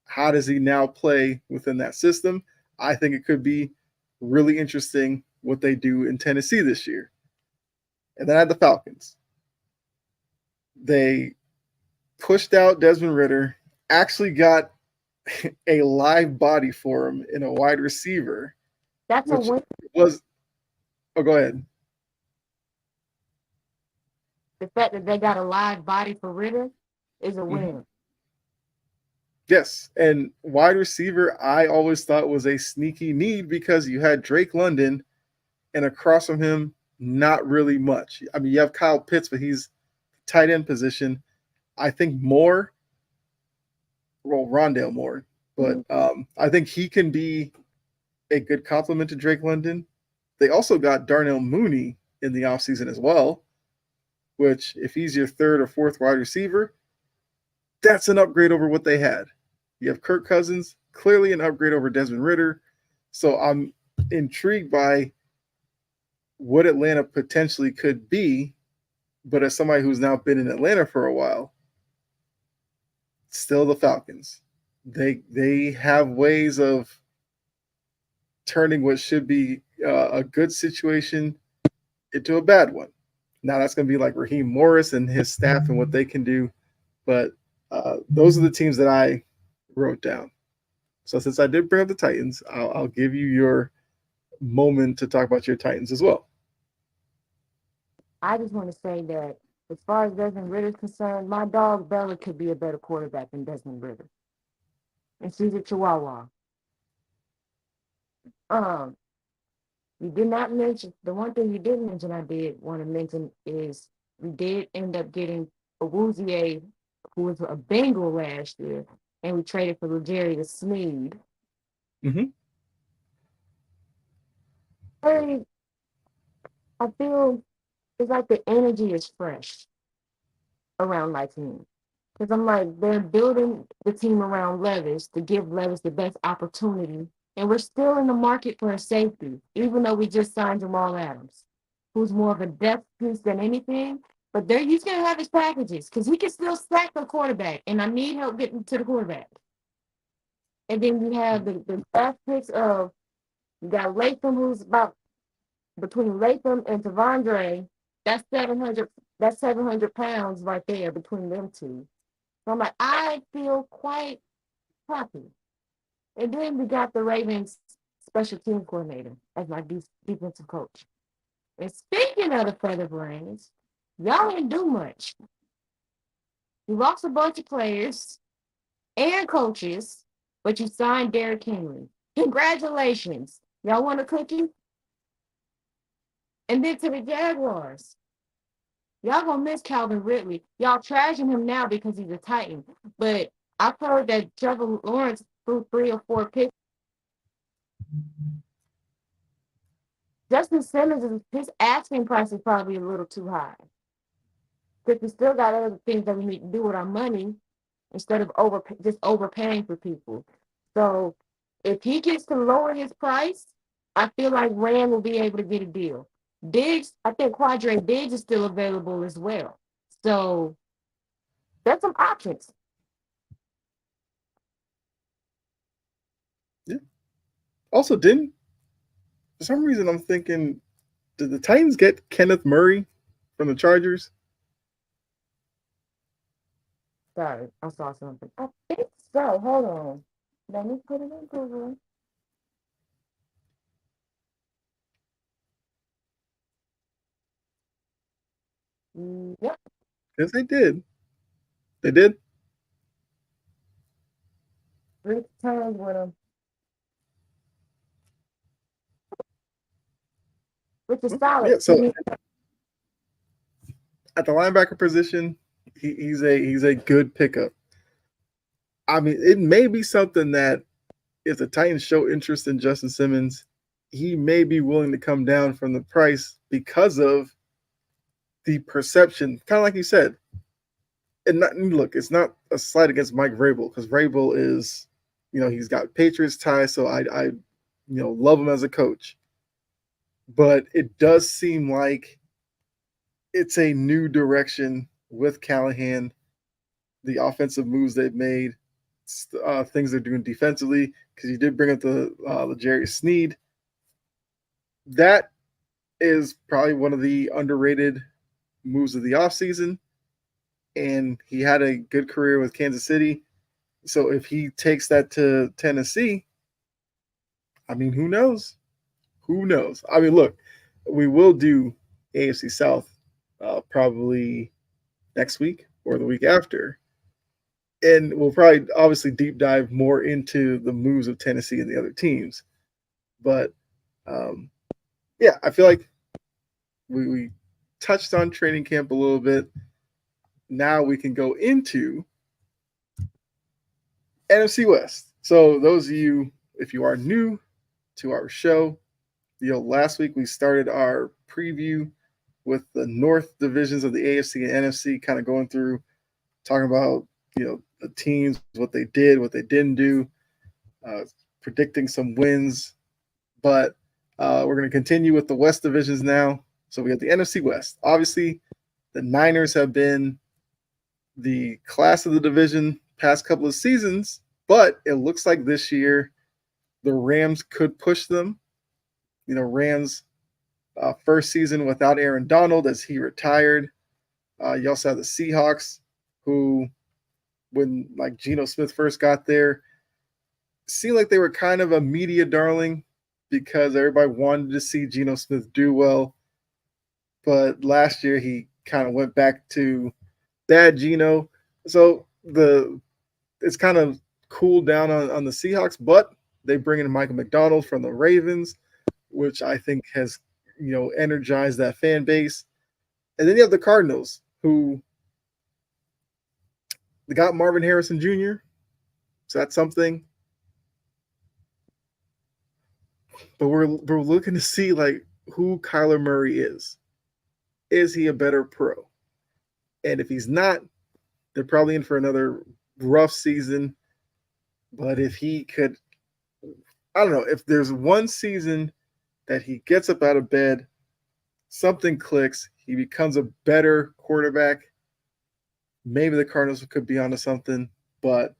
How does he now play within that system? I think it could be really interesting what they do in Tennessee this year. And then I had the Falcons. They pushed out Desmond Ridder, actually got a live body for him in a wide receiver.
That's a win.
Go ahead.
The fact that they got a live body for Ridder is a win.
Yes, and wide receiver, I always thought was a sneaky need because you had Drake London, and across from him, not really much. I mean, you have Kyle Pitts, but he's tight end position. I think Moore, well, Rondale Moore, but I think he can be a good complement to Drake London. They also got Darnell Mooney in the offseason as well, which, if he's your third or fourth wide receiver, that's an upgrade over what they had. You have Kirk Cousins, clearly an upgrade over Desmond Ritter. So I'm intrigued by what Atlanta potentially could be. But as somebody who's now been in Atlanta for a while, still the Falcons. They have ways of turning what should be a good situation into a bad one. Now that's going to be like Raheem Morris and his staff and what they can do. But those are the teams that I wrote down. So since I did bring up the Titans, I'll give you your moment to talk about your Titans as well.
I just want to say that as far as Desmond Ritter is concerned, my dog Bella could be a better quarterback than Desmond Ritter. And she's a Chihuahua. Um, you did not mention the one thing you didn't mention. I did want to mention is we did end up getting a Woozier, who was a Bengal last year, and we traded for L'Jarius Sneed.
Mm-hmm.
I feel it's like the energy is fresh around my team. Because I'm like, they're building the team around Levis to give Levis the best opportunity. And we're still in the market for a safety, even though we just signed Jamal Adams, who's more of a depth piece than anything. But he's going to have his packages because he can still sack the quarterback. And I need help getting to the quarterback. And then you have the draft picks of, you got Latham, who's about between Latham and Tavondre. That's 700 pounds right there between them two. So I'm like, I feel quite happy. And then we got the Ravens special team coordinator as my defensive coach. And speaking of the Feather Brains, y'all didn't do much. You lost a bunch of players and coaches, but you signed Derrick Henry. Congratulations. Y'all want a cookie? And then to the Jaguars. Y'all gonna miss Calvin Ridley. Y'all trashing him now because he's a Titan. But I've heard that Trevor Lawrence threw 3 or 4 picks. Justin Simmons, his asking price is probably a little too high. Because we still got other things that we need to do with our money instead of just overpaying for people. So if he gets to lower his price, I feel like Rand will be able to get a deal. Diggs, I think Quadre Diggs is still available as well. So that's some options.
Yeah. Also, didn't for some reason I'm thinking, did the Titans get Kenneth Murray from the Chargers?
Sorry, I saw something. I think so. Hold on. Let me put it in Google. Yep.
Yes, they did. They did.
3 times with him, which is
Well,
solid.
yeah. So at the linebacker position, he's a good pickup. I mean, it may be something that if the Titans show interest in Justin Simmons, he may be willing to come down from the price because of the perception. Kind of like you said, and look, it's not a slight against Mike Vrabel because Vrabel is, he's got Patriots ties, so I love him as a coach. But it does seem like it's a new direction with Callahan, the offensive moves they've made, things they're doing defensively. Because you did bring up the Jerry Sneed. That is probably one of the underrated moves of the offseason. And he had a good career with Kansas City. So if he takes that to Tennessee, I mean, who knows? Who knows? I mean, look, we will do AFC South probably next week or the week after. and we'll probably obviously deep dive more into the moves of Tennessee and the other teams. But um, yeah, I feel like we touched on training camp a little bit. Now we can go into NFC West. So those of you, if you are new to our show, last week we started our preview with the North divisions of the AFC and NFC, kind of going through talking about the teams, what they did, what they didn't do, uh, predicting some wins. But we're going to continue with the West divisions now. So we got the NFC West. Obviously, the Niners have been the class of the division past couple of seasons, but it looks like this year the Rams could push them. Rams first season without Aaron Donald as he retired. You also have the Seahawks, who, when like Geno Smith first got there, seemed like they were kind of a media darling because everybody wanted to see Geno Smith do well. But last year he kind of went back to bad Geno. So it's kind of cooled down on the Seahawks, but they bring in Michael McDonald from the Ravens, which I think has energized that fan base. And then you have the Cardinals, who they got Marvin Harrison Jr. So that's something. But we're looking to see like who Kyler Murray is. Is he a better pro? And if he's not, they're probably in for another rough season. But if he could, I don't know, if there's one season that he gets up out of bed, something clicks, he becomes a better quarterback, maybe the Cardinals could be onto something. But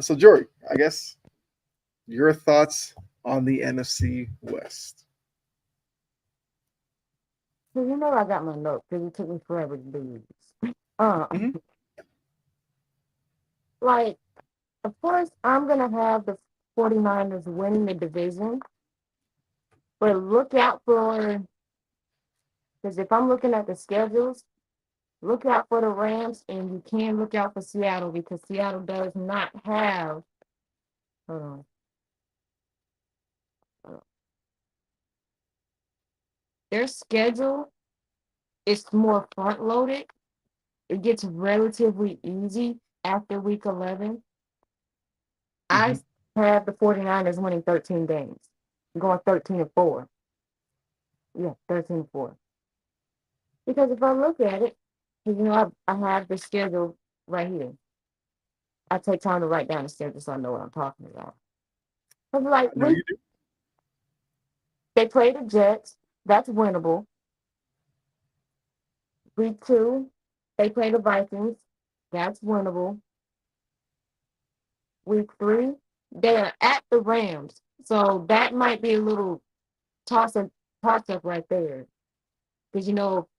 so Jory, I guess your thoughts on the NFC West.
So I got my notes because it took me forever to do this. Uh,
Mm-hmm.
like, of course, I'm going to have the 49ers winning the division, but look out for, because if I'm looking at the schedules, look out for the Rams, and you can look out for Seattle because Seattle does not have, hold on, their schedule is more front loaded. It gets relatively easy after week 11.
Mm-hmm.
I have the 49ers winning 13 games, going 13-4. Yeah, 13-4. Because if I look at it, I have the schedule right here. I take time to write down the schedule so I know what I'm talking about. Cause
I
like
know you do.
they play the Jets, that's winnable. Week 2, they play the Vikings, that's winnable. Week 3, they are at the Rams, so that might be a little toss up, toss up right there. Because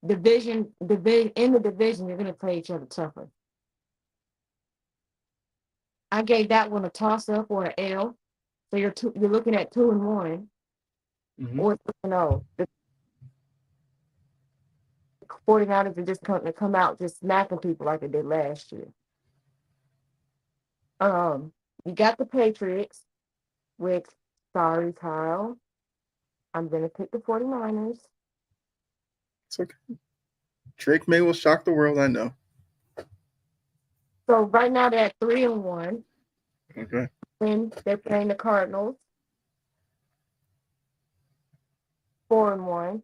division in the division, you're gonna play each other tougher. I gave that one a toss up or an L. So you're looking at 2-1,
Mm-hmm.
or the 49ers are just going to come out just smacking people like they did last year. You got the Patriots, which, sorry, Kyle, I'm gonna pick the 49ers.
It's okay. Drake May will shock the world. I know.
So right now they're at 3-1.
Okay.
Then they're playing the Cardinals, 4-1.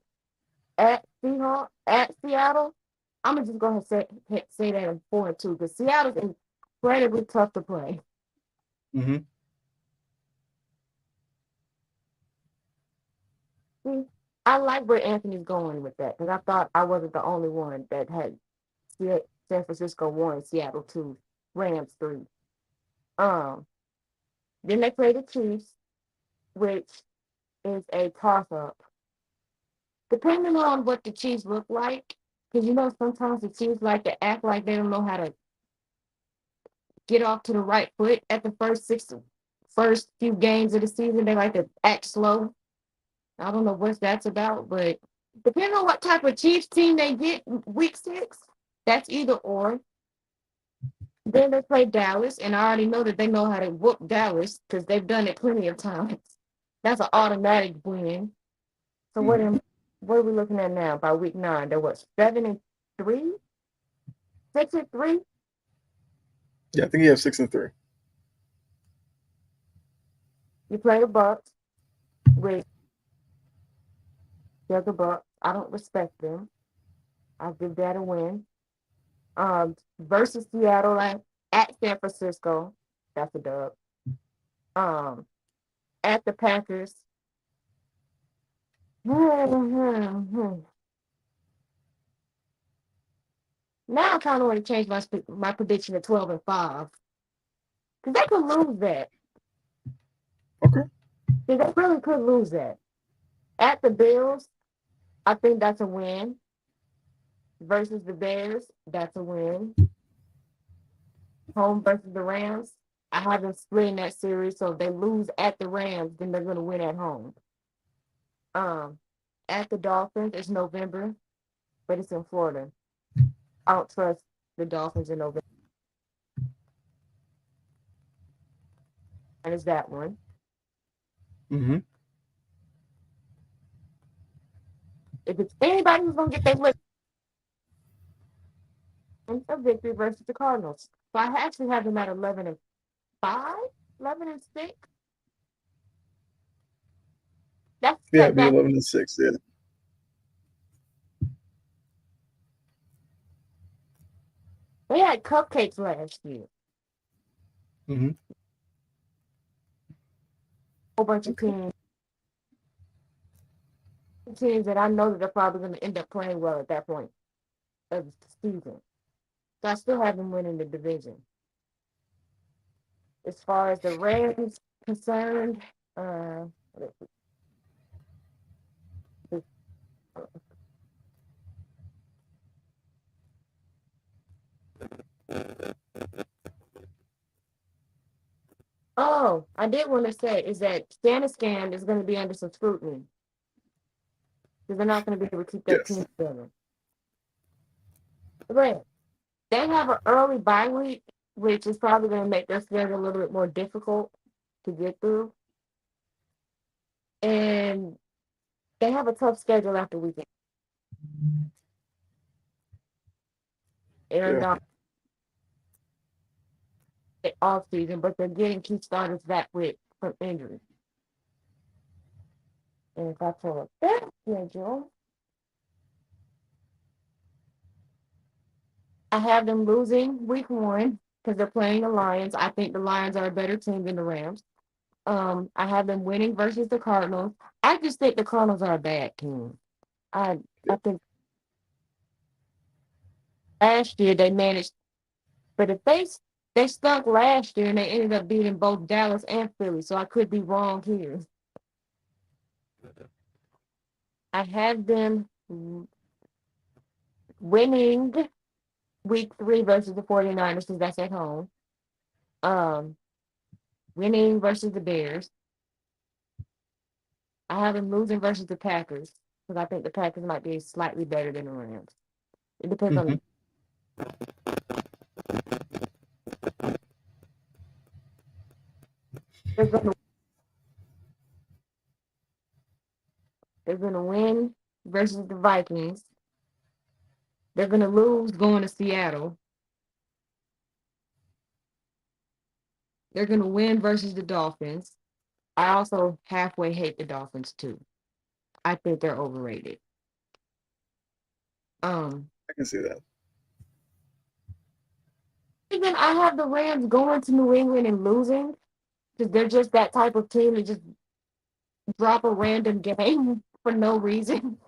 At Seahawks, at Seattle, I'm gonna just go ahead and say that I'm 4-2 because Seattle's incredibly tough to play.
Mm-hmm.
See, I like where Anthony's going with that because I thought I wasn't the only one that had San Francisco 1, Seattle 2, Rams 3. Um, then they play the Chiefs, which is a toss up. Depending on what the Chiefs look like, because sometimes the Chiefs like to act like they don't know how to get off to the right foot at the first few games of the season. They like to act slow. I don't know what that's about, but depending on what type of Chiefs team they get week 6, that's either or. Then they play Dallas, and I already know that they know how to whoop Dallas because they've done it plenty of times. That's an automatic win. So
Hmm.
what are we looking at now? By week 9, there was 7-3, 6-3.
Yeah, I think you have 6-3.
You play the Bucks, which they're the Bucks. I don't respect them. I'll give that a win. Versus Seattle at San Francisco, that's a dub. Um, at the Packers. Now I kind of want to change my prediction to 12-5 because they could lose that.
Okay.
They really could lose that. At the Bills, I think that's a win. Versus the Bears, that's a win. Home versus the Rams, I have them splitting that series, so if they lose at the Rams, then they're going to win at home. Um, at the Dolphins, it's November, but it's in Florida. I don't trust the Dolphins in November, and it's that one.
Hmm.
If it's anybody who's going to get their lick, it's a victory versus the Cardinals. So I actually have them at 11-5, 11-6. That's
Yeah, it'd be
setback.
11-6. Yeah.
They had cupcakes last year.
Hmm.
A whole bunch of
Okay.
teams that I know that they're probably going to end up playing well at that point of the season. So I still have them winning the division. As far as the Rams concerned, uh, oh, I did want to say is that Scan is going to be under some scrutiny because they're not going to be able to keep that
Yes.
team together. But they have an early bye week, which is probably going to make their schedule a little bit more difficult to get through. And they have a tough schedule after weekend. And
Yeah.
off season, but they're getting key starters back with from injury. And if I pull up that schedule, I have them losing week 1 because they're playing the Lions. I think the Lions are a better team than the Rams. I have them winning versus the Cardinals. I just think the Cardinals are a bad team. I
Yeah.
think last year they managed, but if they stunk last year and they ended up beating both Dallas and Philly, so I could be wrong here. I have them winning week 3 versus the 49ers because that's at home. Um, Winning versus the Bears. I have them losing versus the Packers because I think the Packers might be slightly better than the Rams. It depends
Hmm.
on they're gonna they're gonna win versus the Vikings. They're gonna lose going to Seattle. They're gonna win versus the Dolphins. I also halfway hate the Dolphins too. I think they're overrated. Um,
I can see that.
Even I have the Rams going to New England and losing because they're just that type of team that just drop a random game for no reason.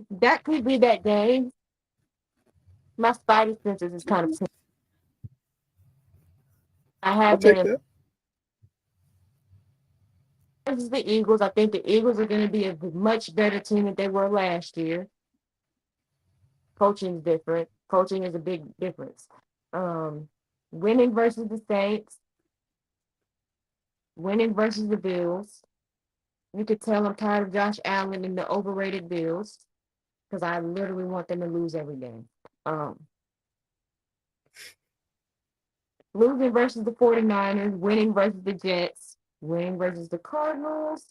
That could be that game. My spidey senses is kind of. I
I'll
have
take
them
that.
versus the Eagles. I think the Eagles are going to be a much better team than they were last year. Coaching is different. Coaching is a big difference. Um, Winning versus the Saints. Winning versus the Bills. You could tell I'm tired of Josh Allen and the overrated Bills because I literally want them to lose every game. Um, losing versus the 49ers, winning versus the Jets, winning versus the Cardinals,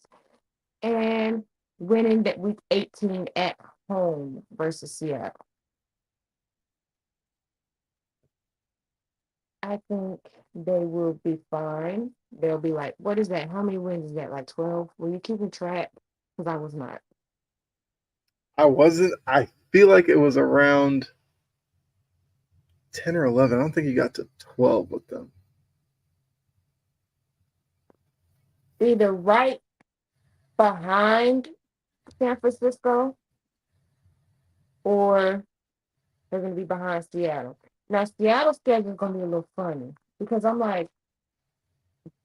and winning that week 18 at home versus Seattle. I think they will be fine. They'll be like, what is that? How many wins is that? Like 12? Were you keeping track? Because I was not.
I wasn't. I feel like it was around 10 or 11. I don't think you got to 12 with them.
Either right behind San Francisco or they're going to be behind Seattle. Now, Seattle's schedule is going to be a little funny because I'm like,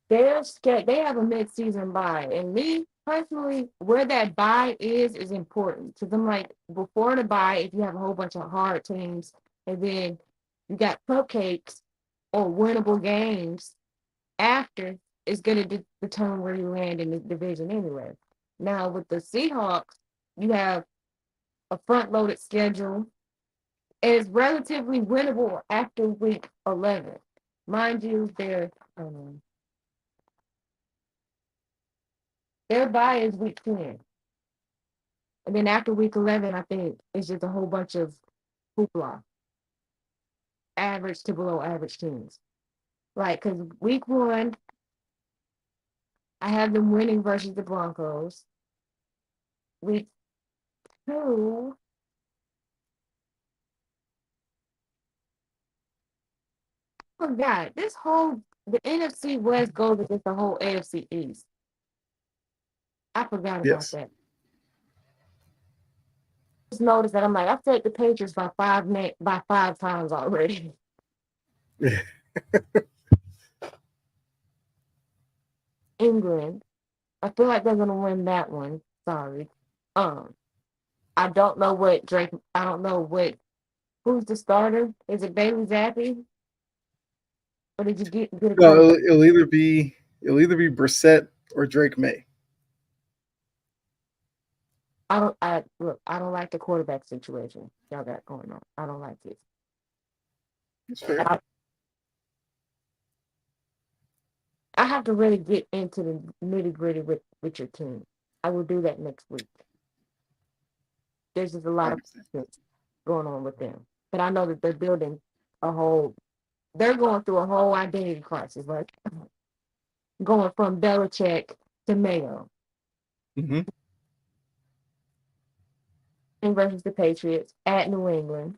they have a mid-season bye, and me personally, where that bye is important because I'm like, before the bye, if you have a whole bunch of hard teams, and then you got cupcakes or winnable games after, it's going to determine where you land in the division anyway. Now with the Seahawks, you have a front-loaded schedule. It's relatively winnable after week 11. Mind you, their bye is week 10. And then after week 11, I think it's just a whole bunch of hoopla, average to below average teams. Like, because week 1, I have them winning versus the Broncos. Week 2, I forgot. The NFC West goes against the whole AFC East. I forgot about
Yes.
that. Just noticed that I'm like, I've said the Patriots by 5 times already. England. I feel like they're gonna win that one. Sorry. Um, I don't know what Drake. I don't know who's the starter. Is it Bailey Zappi, or did you get a
No,
quarterback?
it'll either be Brissett or Drake May.
I don't. I look. I don't like the quarterback situation y'all got going on. I don't like it.
That's fair.
I, I have to really get into the nitty gritty with your team. I will do that next week. There's just a
I
lot of
understand.
things going on with them, but I know that they're building a whole. They're going through a whole identity crisis, like going from Belichick to Mayo
Mm-hmm.
and versus the Patriots at New England.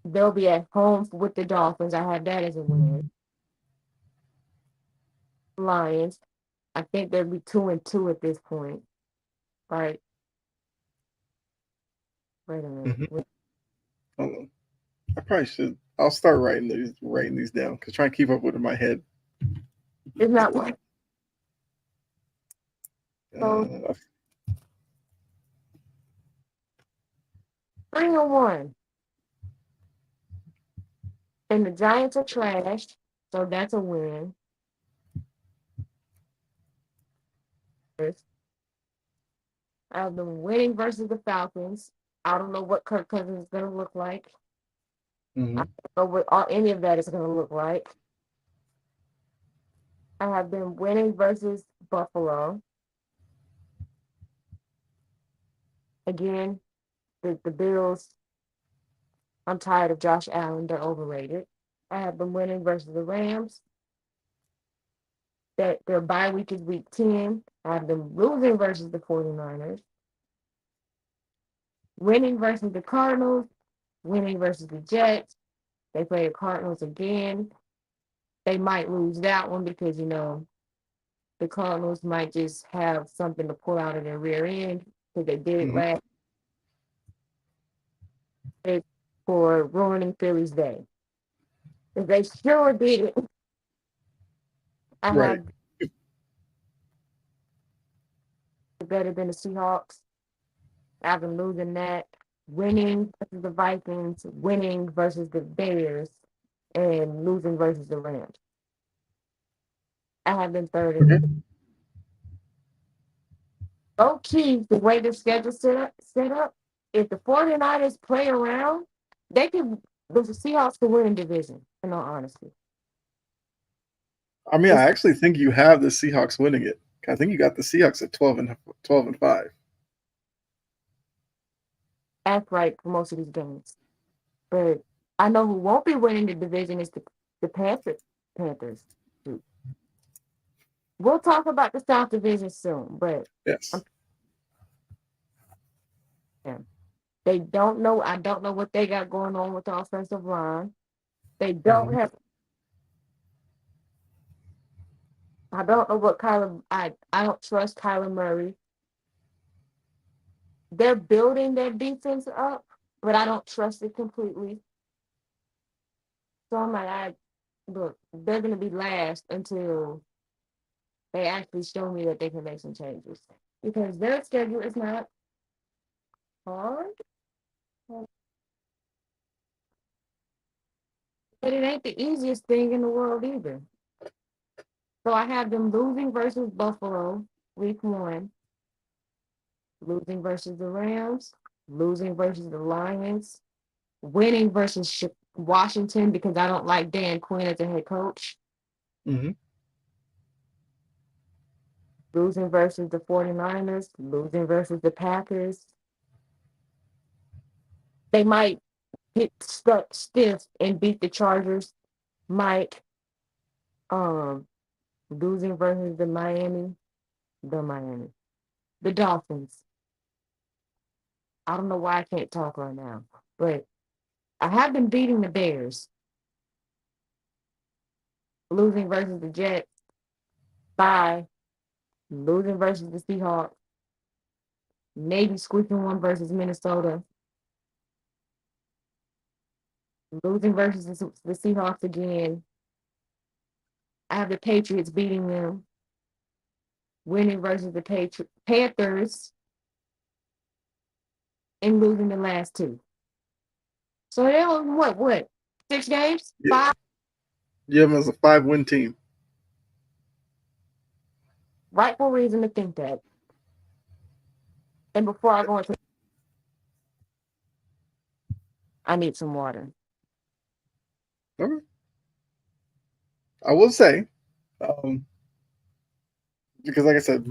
They'll be at home with the Dolphins. I have that as a win. Lions. I think they'll be 2-2 at this point. Right. Wait a minute.
Mm-hmm. Hold on. I probably should. I'll start writing these down because trying to keep up with it in my head.
It's not one. So
Uh,
3-1. And the Giants are trashed. So that's a win. I have them winning versus the Falcons. I don't know what Kirk Cousins is going to look like. I
mm-hmm.
don't know what any of that is going to look like. I have them winning versus Buffalo. Again, the Bills, I'm tired of Josh Allen. They're overrated. I have them winning versus the Rams. That their bye week is week 10. I have them losing versus the 49ers. Winning versus the Cardinals. Winning versus the Jets. They play the Cardinals again. They might lose that one because, the Cardinals might just have something to pull out of their rear end because they did it
Mm-hmm.
last week for ruining Philly's day. If they sure did it, I
Right.
have better than the Seahawks. I have them losing that. Winning versus the Vikings, winning versus the Bears, and losing versus the Rams. I have them third in
Okay.
the low key, the way the schedule set up, if the 49ers play around, they can the Seahawks can win in division, in all honesty.
I mean, I
It's
actually think you have the Seahawks winning it. I think you got the Seahawks at 12-5.
act right for most of these games. But I know who won't be winning the division is the Panthers. We'll talk about the South Division soon, but
Yes.
I'm yeah. They don't know. I don't know what they got going on with the offensive line. They don't
Mhm.
have. I don't know what Kyler. I don't trust Kyler Murray. They're building their defense up, but I don't trust it completely. So I'm like, look, they're gonna be last until they actually show me that they can make some changes because their schedule is not hard, but it ain't the easiest thing in the world either. So I have them losing versus Buffalo week one, losing versus the Rams, losing versus the Lions, winning versus Washington because I don't like Dan Quinn as a head coach,
Hmm.
losing versus the 49ers, losing versus the Packers. They might get stuck stiff and beat the Chargers, might um losing versus the the Dolphins. I don't know why I can't talk right now, but I have been beating the Bears, losing versus the Jets, bye, losing versus the Seahawks, maybe squeaking one versus Minnesota, losing versus the Seahawks again. I have the Patriots beating them, winning versus the Panthers, and losing the last two. So they on what? 6 games?
Yeah.
Five?
You have them as a 5-win team.
Rightful reason to think that. And before I go into, I need some water.
Okay. I will say, um, because like I said,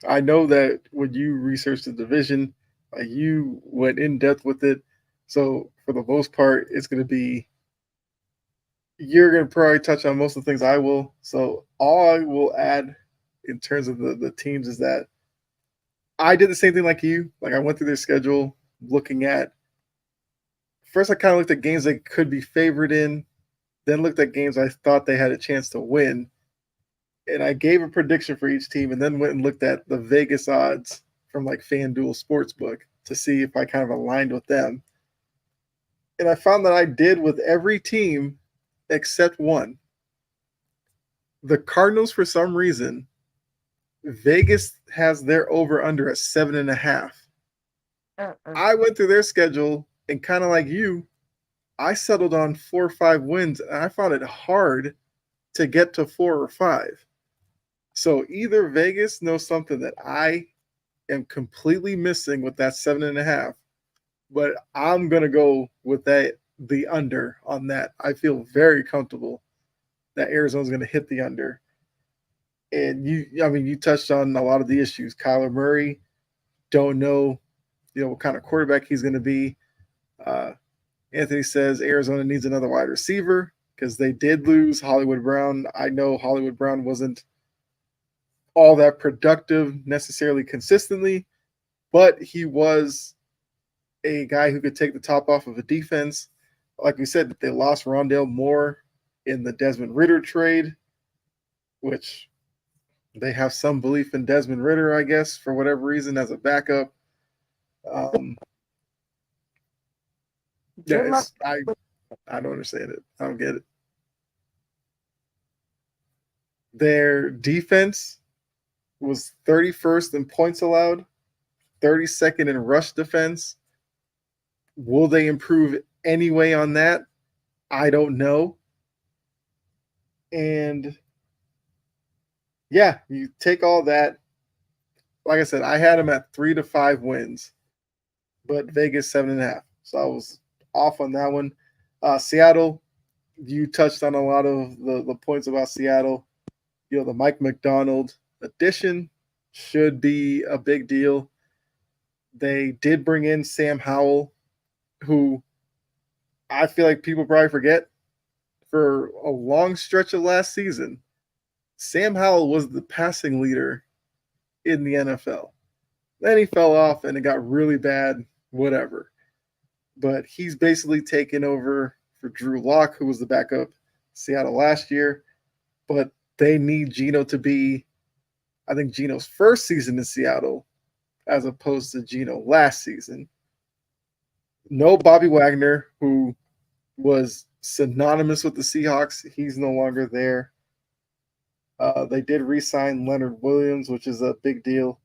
I know that when you researched the division, you went in depth with it. So for the most part, it's going to be you're going to probably touch on most of the things I will. So all I will add in terms of the teams is that I did the same thing like you. Like I went through their schedule, looking at first. I kind of looked at games they could be favored in, then looked at games I thought they had a chance to win, and I gave a prediction for each team, and then went and looked at the Vegas odds from like FanDuel Sportsbook to see if I kind of aligned with them. And I found that I did with every team except one. The Cardinals, for some reason, Vegas has their over under at 7.5.
Uh-uh.
I went through their schedule and kind of like you, I settled on 4 or 5 wins, and I found it hard to get to 4 or 5. So either Vegas knows something that I am completely missing with that 7.5, but I'm gonna go with the under on that. I feel very comfortable that Arizona's gonna hit the under. And I mean, you touched on a lot of the issues. Kyler Murray, don't know, what kind of quarterback he's gonna be. Uh, Anthony says Arizona needs another wide receiver because they did lose Hollywood Brown. I know Hollywood Brown wasn't all that productive necessarily consistently, but he was a guy who could take the top off of a defense. Like we said, they lost Rondale Moore in the Desmond Ritter trade, which they have some belief in Desmond Ritter, I guess, for whatever reason, as a backup. Um, yeah,
Good luck.
I don't understand it. I don't get it. Their defense was 31st in points allowed, 32nd in rush defense. Will they improve anyway on that? I don't know. And yeah, you take all that. Like I said, I had them at 3 to 5 wins, but Vegas 7.5. So I was off on that one. Seattle, You touched on a lot of the points about Seattle. The Mike McDonald addition should be a big deal. They did bring in Sam Howell, who I feel like people probably forget for a long stretch of last season. Sam Howell was the passing leader in the NFL. Then he fell off and it got really bad, whatever. But he's basically taken over for Drew Lock, who was the backup Seattle last year. But they need Geno to be, I think, Geno's first season in Seattle as opposed to Geno last season. No Bobby Wagner, who was synonymous with the Seahawks. He's no longer there. They did re-sign Leonard Williams, which is a big deal.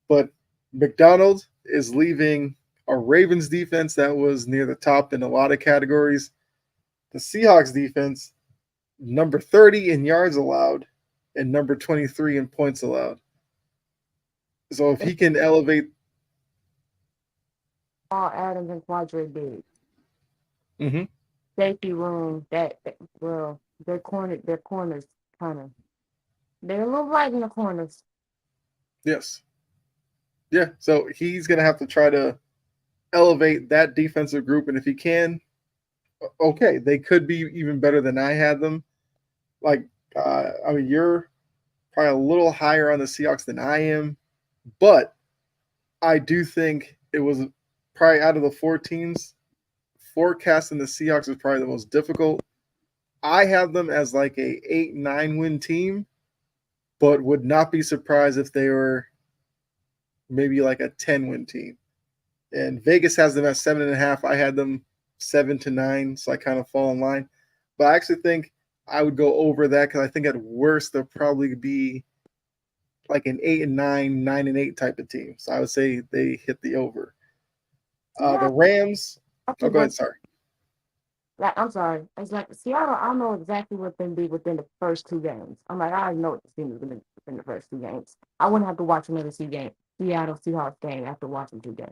But McDonald is leaving a Ravens defense that was near the top in a lot of categories. The Seahawks defense, number 30 in yards allowed and number 23 in points allowed. So if he can elevate
All Adams and Quadre big.
Mm-hmm.
Safety room, well, their corners kind of, they're a little light in the corners.
Yes. Yeah, so he's going to have to try to elevate that defensive group. And if he can, okay, they could be even better than I had them. You're probably a little higher on the Seahawks than I am, but I do think it was probably out of the 4 teams, forecasting the Seahawks is probably the most difficult. I have them as like a 8-9 win team, but would not be surprised if they were maybe like a 10-win team. And Vegas has them at 7.5. I had them 7-9, so I kind of fall in line. But I actually think I would go over that because I think at worst they'll probably be like an 8-9, 9-8 type of team. So I would say they hit the over. The Rams. Oh, go ahead. Sorry.
I'm sorry. It's like Seattle. I know exactly what they be within the first 2 games. I'm like, I already know what the team is going to be within the first 2 games. I wouldn't have to watch another Seattle Seahawks game after watching 2 games.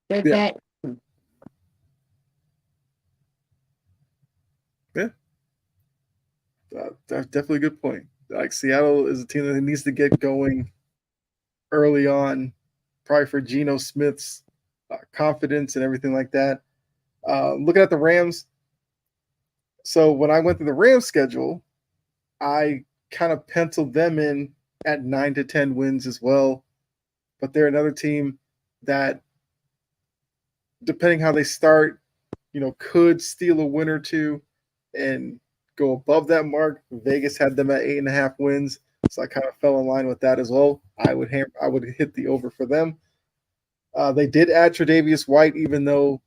They're that.
Yeah. That's definitely a good point. Like Seattle is a team that needs to get going early on, probably for Geno Smith's confidence and everything like that. Looking at the Rams, so when I went through the Rams schedule, I kind of penciled them in at 9 to 10 wins as well. But they're another team that, depending how they start, could steal a win or two and go above that mark. Vegas had them at 8.5 wins, so I kind of fell in line with that as well. I would hit the over for them. They did add Tre'Davious White, even though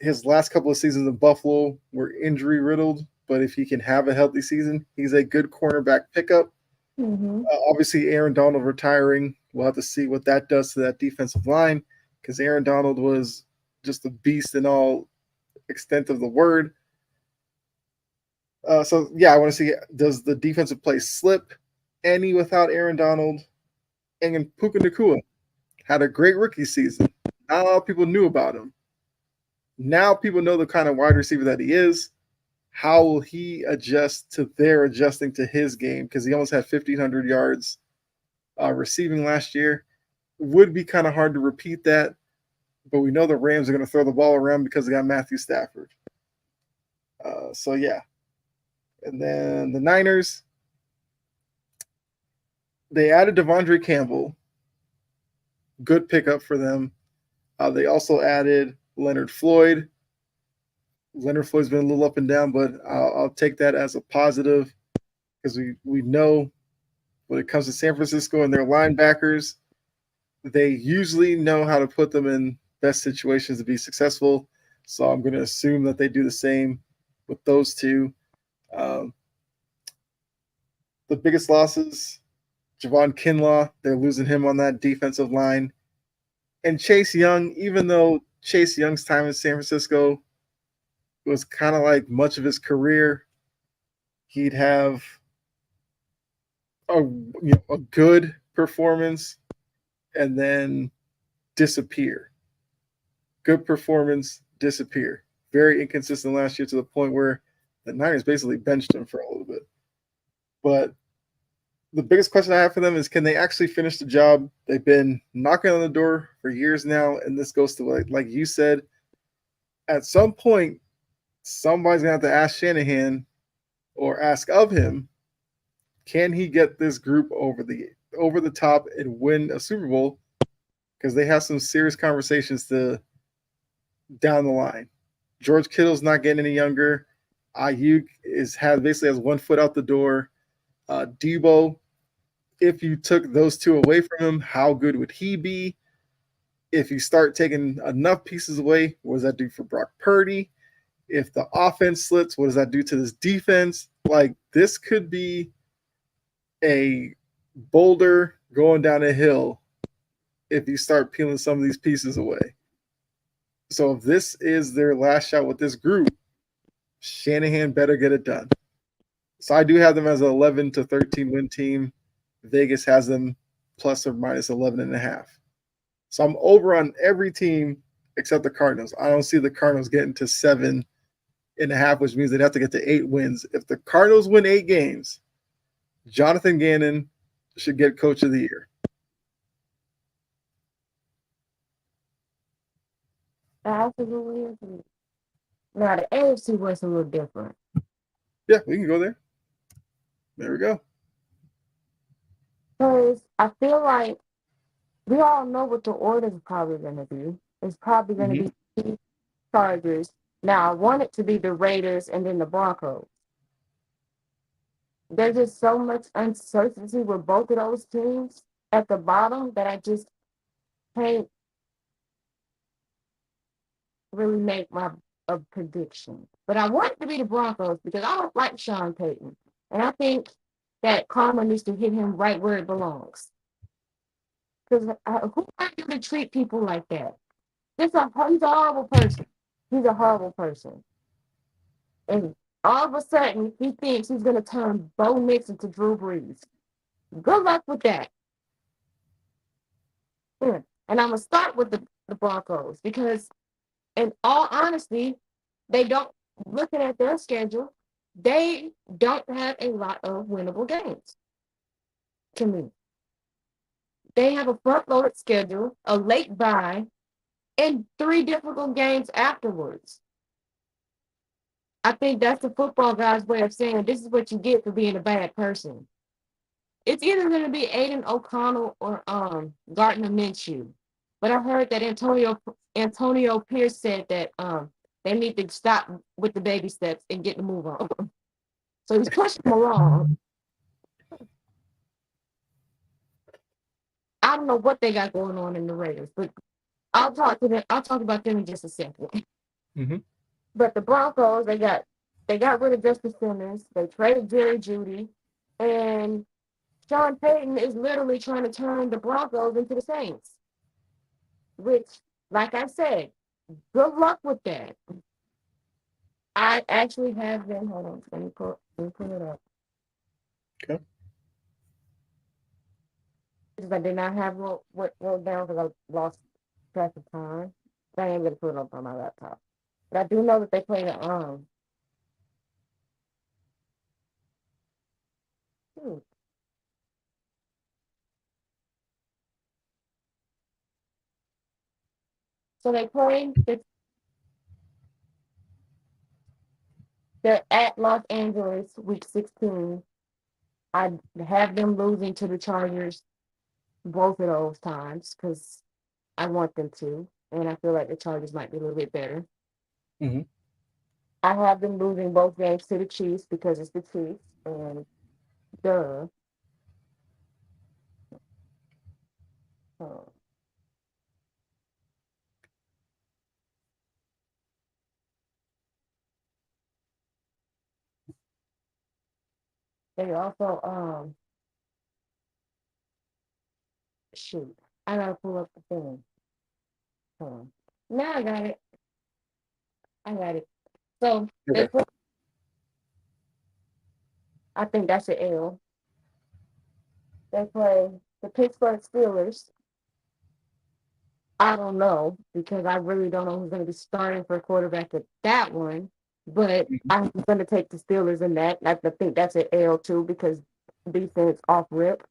his last couple of seasons in Buffalo were injury riddled. But if he can have a healthy season, he's a good cornerback pickup.
Mm-hmm.
Obviously, Aaron Donald retiring. We'll have to see what that does to that defensive line because Aaron Donald was just a beast in all extent of the word. I want to see, does the defensive play slip any without Aaron Donald? And Puka Nacua had a great rookie season. Not a lot of people knew about him. Now people know the kind of wide receiver that he is. How will he adjust to their adjusting to his game? Because he almost had 1,500 yards receiving last year. Would be kind of hard to repeat that, but we know the Rams are going to throw the ball around because they got Matthew Stafford. And then the Niners, they added Devondre Campbell. Good pickup for them. They also added Leonard Floyd. Leonard Floyd's been a little up and down, but I'll take that as a positive because we know when it comes to San Francisco and their linebackers, they usually know how to put them in best situations to be successful. So I'm going to assume that they do the same with those two. The biggest losses, Javon Kinlaw, they're losing him on that defensive line. And Chase Young, even though Chase Young's time in San Francisco was kind of like much of his career, he'd have a good performance and then disappear. Good performance, disappear. very inconsistent last year to the point where the Niners basically benched him for a little bit. But the biggest question I have for them is, can they actually finish the job? They've been knocking on the door for years now, and this goes to like you said, at some point, somebody's gonna have to ask Shanahan or ask of him, can he get this group over the top and win a Super Bowl? Because they have some serious conversations to down the line. George Kittle's not getting any younger. Ayuk basically has 1 foot out the door. Debo, if you took those two away from him, how good would he be? If you start taking enough pieces away, what does that do for Brock Purdy? If the offense slips, what does that do to this defense? Like, this could be a boulder going down a hill if you start peeling some of these pieces away. So if this is their last shot with this group, Shanahan better get it done. So I do have them as an 11 to 13 win team. Vegas has them plus or minus 11 and a half. So I'm over on every team except the Cardinals. I don't see the Cardinals getting to 7.5, which means they'd have to get to 8 wins. If the Cardinals win 8 games, Jonathan Gannon should get Coach of the Year.
I absolutely agree. Now the AFC was a little different.
Yeah, we can go there. There we go.
Because I feel like we all know what the order is probably going to be. It's probably going to be the Chargers. Now, I want it to be the Raiders and then the Broncos. There's just so much uncertainty with both of those teams at the bottom that I just can't really make my a prediction. But I want it to be the Broncos because I don't like Sean Payton. And I think that karma needs to hit him right where it belongs. Because who are you to treat people like that? He's a horrible person. He's a horrible person. And all of a sudden, he thinks he's going to turn Bo Nix into Drew Brees. Good luck with that. And I'm going to start with the Broncos because, in all honesty, they don't, looking at their schedule, they don't have a lot of winnable games to me. They have a front loaded schedule, a late bye, and 3 difficult games afterwards. I think that's the football guy's way of saying this is what you get for being a bad person. It's either going to be Aiden O'Connell or Gardner Minshew. But I heard that Antonio Pierce said that they need to stop with the baby steps and get the move on. So he's pushing them along. I don't know what they got going on in the Raiders, but I'll talk to them. I'll talk about them in just a second.
Mm-hmm.
But the Broncos, they got rid of Justice Simmons. They traded Jerry Judy, and Sean Payton is literally trying to turn the Broncos into the Saints. Which, like I said, good luck with that. I actually have been. Hold on, let me pull it up.
Okay.
Because I did not have what wrote down because I lost track of time. But I ain't gonna put it up on my laptop. But I do know that they play the hmm, so they're at Los Angeles week 16. I have them losing to the Chargers both of those times because I want them to, and I feel like the Chargers might be a little bit better.
Mm-hmm.
I have them losing both games to the Chiefs because it's the Chiefs, and duh. Uh, they also shoot. I gotta pull up the thing. Hold on. Now I got it. I got it. So they
Okay.
play, I think that's an L. They play the Pittsburgh Steelers I don't know because I really don't know who's going to be starting for quarterback at that one. But
Mhm.
I'm going to take the Steelers in that. I think that's an L too because defense off rip.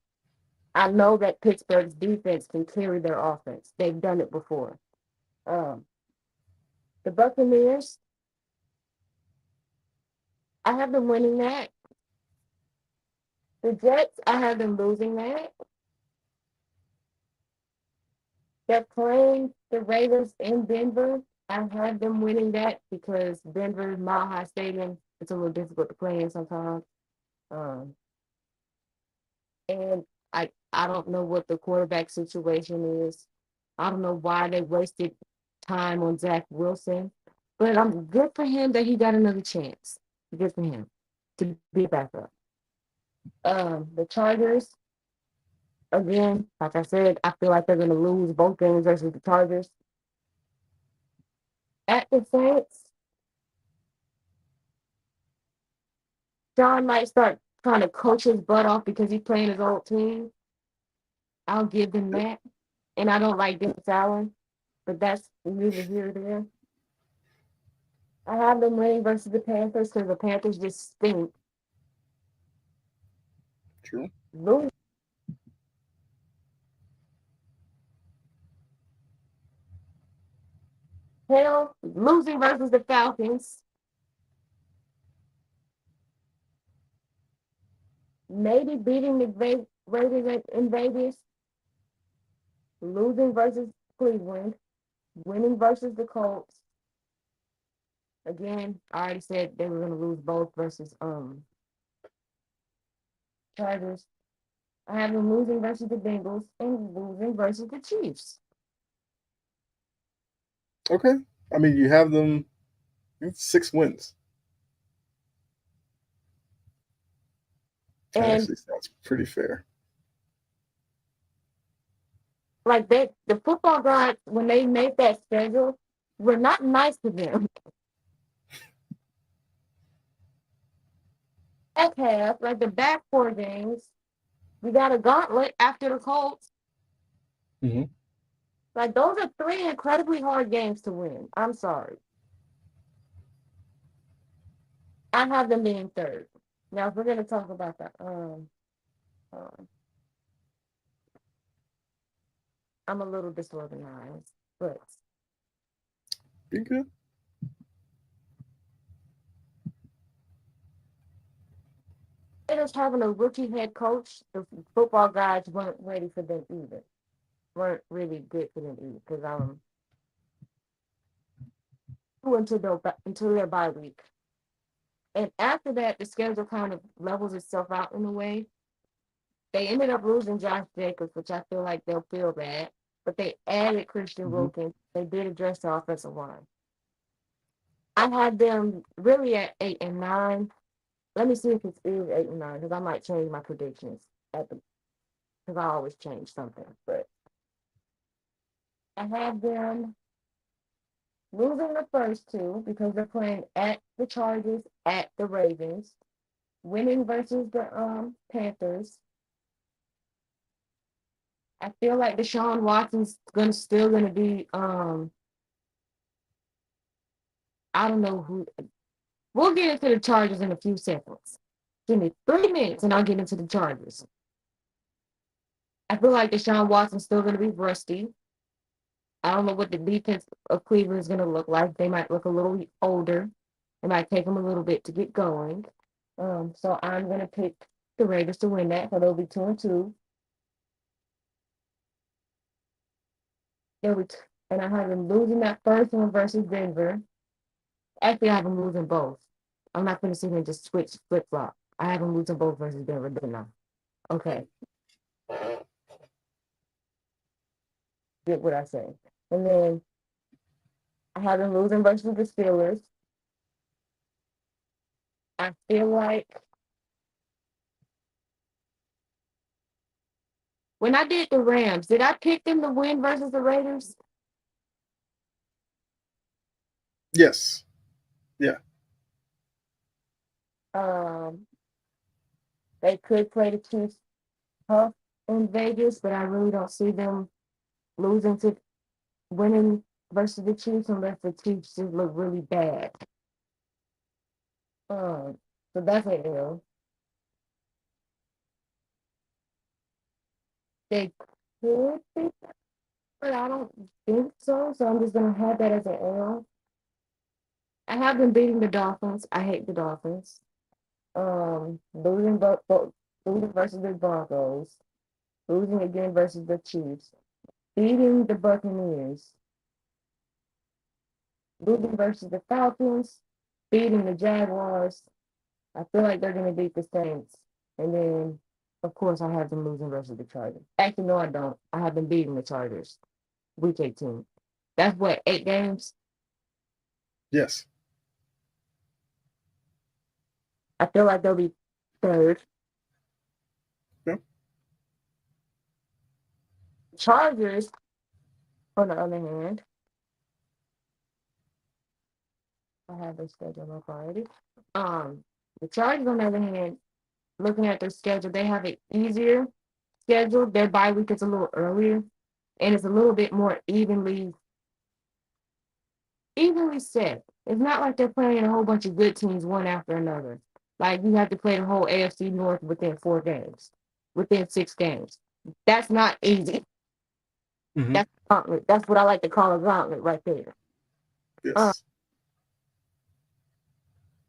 I know that Pittsburgh's defense can carry their offense. They've done it before. Um, the Buccaneers, I have them winning that. The Jets, I have them losing that. They're playing the Raiders in Denver. I have them winning that because Denver, Mile High Stadium, it's a little difficult to play in sometimes. Um, and I don't know what the quarterback situation is. I don't know why they wasted time on Zach Wilson, but I'm good for him that he got another chance. Good for him to be a backup. The Chargers, again, like I said, I feel like they're going to lose both games versus the Chargers. At the Saints, John might start trying to coach his butt off because he's playing his old team. I'll give them
Yep.
that. And I don't like Dennis Allen, but that's neither here nor there. I have them winning versus the Panthers because the Panthers just stink.
True.
Lose, hell, losing versus the Falcons. Maybe beating the Raiders in Vegas. Losing versus Cleveland. Winning versus the Colts. Again, I already said they were going to lose both versus Chargers. I have them losing versus the Bengals and losing versus the Chiefs.
Okay. I mean, you have them 6 wins. That
And
actually sounds pretty fair.
like that, the football gods, when they made that schedule, were not nice to them. At half, like the back four games, we got a gauntlet after the Colts.
Hmm.
Like those are three incredibly hard games to win. I'm sorry. I have them being third. Now, if we're gonna talk about that, um, I'm a little disorganized, but
Be good.
Raiders having a rookie head coach, the football guys weren't ready for them either. Weren't really good for them either because until their bye week, and after that, the schedule kind of levels itself out in a way. They ended up losing Josh Jacobs, which I feel like they'll feel bad, but they added Christian
Hmm.
Wilkins. They did address the offensive line. I had them really at 8 and 9. Let me see if it is 8 and 9 because I might change my predictions at the because I always change something. But I have them losing the first two because they're playing at the Chargers, at the Ravens, winning versus the Panthers. I feel like Deshaun Watson's still gonna be I don't know who. We'll get into the Chargers in a few seconds. Give me 3 minutes and I'll get into the Chargers. I feel like Deshaun Watson's still gonna be rusty. I don't know what the defense of Cleveland is gonna look like. They might look a little older. It might take them a little bit to get going. So I'm gonna pick the Raiders to win that, so they'll be 2-2. They'll be and I have them losing that first one versus Denver. Actually, I have them losing both. I'm not gonna sit here and just switch flip flop. I have them losing both versus Denver, didn't I? Okay, get what I say. And then I have them losing versus the Steelers. I feel like when I did the Rams, did I pick them to win versus the Raiders?
Yes. Yeah.
Um, they could play the Chiefs tough in Vegas, but I really don't see them losing to. winning versus the Chiefs unless the Chiefs just look really bad. Um, so that's an L. They could be, but I don't think so. So I'm just gonna have that as an L. I have been beating the Dolphins. I hate the Dolphins. Losing versus the Broncos, losing again versus the Chiefs, beating the Buccaneers, losing versus the Falcons, beating the Jaguars. I feel like they're gonna beat the Saints, and then of course I have them losing versus the Chargers. Actually, no, I don't. I have them beating the Chargers. Week 18. That's what 8 games.
Yes.
I feel like they'll be third.
Yeah.
Chargers, on the other hand, I have their schedule up already. Um, the Chargers, on the other hand, looking at their schedule, they have an easier schedule. Their bye week is a little earlier, and it's a little bit more evenly set. It's not like they're playing a whole bunch of good teams one after another. Like you have to play the whole AFC North within 4 games, within 6 games. That's not easy.
Hmm.
That's a gauntlet. That's what I like to call a gauntlet right there. Uh,
Yes.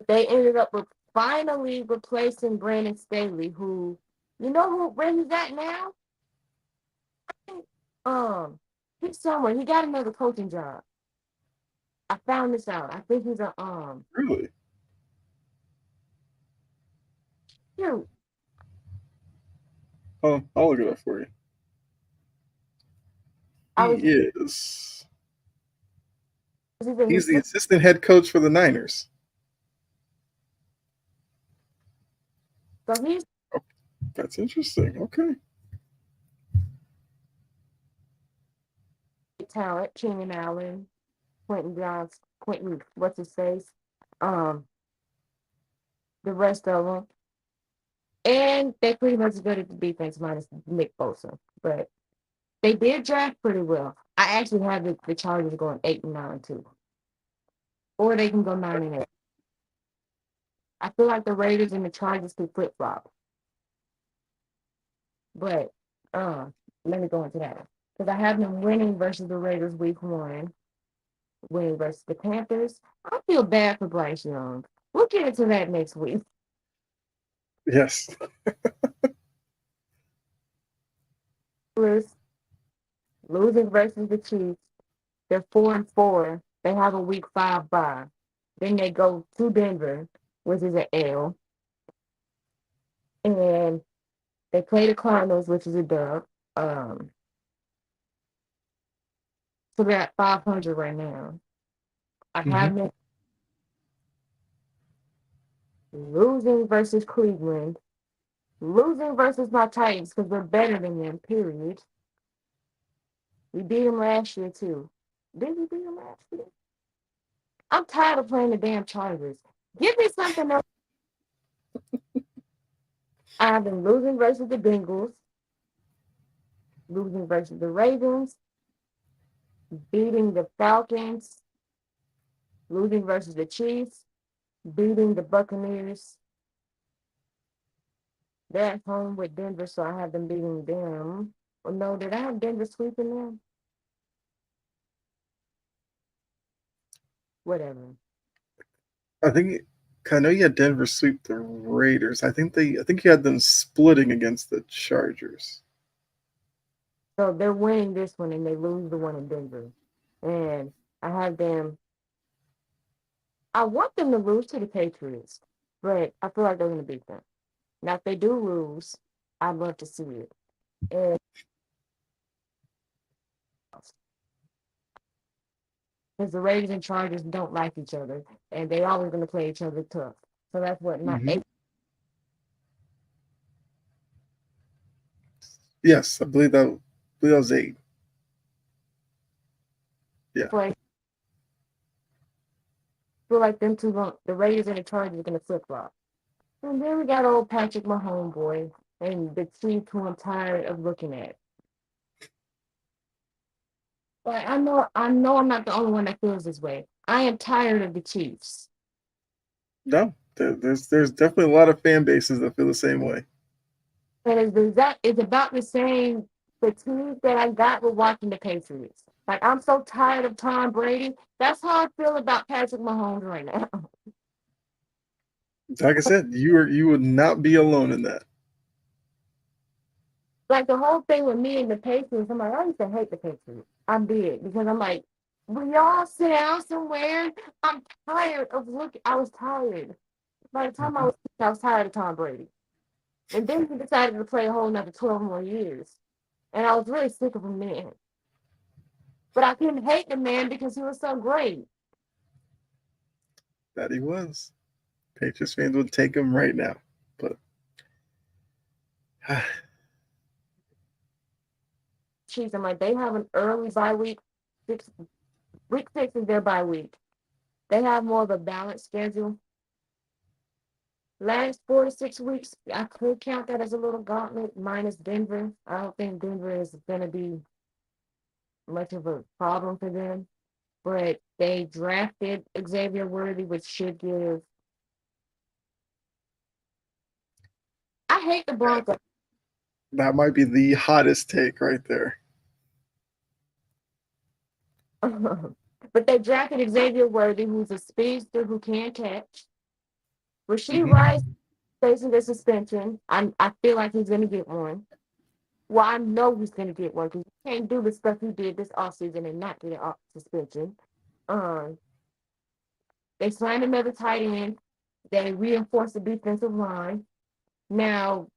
they ended up with finally replacing Brandon Staley, who, where he's at now? Um, he's somewhere. He got another coaching job. I found this out. I think he's a
Really?
shoot.
I'll look it up for you.
I
He
was
is.
he's an
He's the
assistant.
assistant head coach for the Niners.
So he's
Oh, that's interesting. Okay.
talent, Keenan Allen, Quentin, what's his face? Um, the rest of them. And they pretty much good at the defense minus Nick Bosa. But they did draft pretty well. I actually have the Chargers going 8-9 too. Or they can go 9-8. I feel like the Raiders and the Chargers could flip flop. But uh, let me go into that. Because I have them winning versus the Raiders week 1, winning versus the Panthers. I feel bad for Bryce Young. We'll get into that next week.
Yes.
Losing versus the Chiefs. They're 4-4. They have a week 5 bye. Then they go to Denver, which is an L. And they play the Cardinals, which is a dub. Um, so they're at 500 right now. I
Hmm.
have them losing versus Cleveland, losing versus my Titans because we're better than them, period. We beat them last year, too. Did we beat them last year? I'm tired of playing the damn Chargers. Give me something else. I've been losing versus the Bengals, losing versus the Ravens, beating the Falcons, losing versus the Chiefs, beating the Buccaneers. They're at home with Denver, so I have them beating them. Well, no, did I have Denver sweeping them? Whatever.
I think I know you had Denver sweep the Raiders. I think you had them splitting against the Chargers.
So they're winning this one and they lose the one in Denver. And I have them, I want them to lose to the Patriots, but I feel like they're going to beat them. Now, if they do lose, I'd love to see it. And because the Raiders and Chargers don't like each other, and they always going to play each other tough. So that's what not
Hmm.
eight
Yes, I believe that was 8. Yeah.
play. Feel like them two, the Raiders and the Chargers are going to flip flop. And then we got old Patrick Mahomes, boy, and the Chiefs who I'm tired of looking at. But I know I'm not the only one that feels this way. I am tired of the Chiefs.
No, there's definitely a lot of fan bases that feel the same way.
And it's about the same fatigue that I got with watching the Patriots. Like I'm so tired of Tom Brady. That's how I feel about Patrick Mahomes right now.
Like I said, you would not be alone in that.
Like the whole thing with me and the Patriots, I'm like, I used to hate the Patriots. I did because I'm like, will y'all sit down somewhere? I'm tired of looking. I was tired. By the time
Mhm.
I was tired of Tom Brady. And then he decided to play a whole another 12 more years. And I was really sick of him then. But I couldn't hate the man because he was so great.
That he was. Patriots fans would take him right now, but
Chiefs, I'm like, they have an early bye week. Six, week 6 is their bye week. They have more of a balanced schedule. Last 4 to 6 weeks, I could count that as a little gauntlet, minus Denver. I don't think Denver is going to be much of a problem for them. But they drafted Xavier Worthy, which should give. I hate the Broncos.
that might be the hottest take right there.
But they drafted Xavier Worthy, who's a speedster who can catch. Rasheed
Hmm.
Rice facing the suspension. I feel like he's going to get one. Well, I know he's going to get one because he can't do the stuff he did this offseason and not get an suspension. Um, they signed another tight end. They reinforced the defensive line. Now,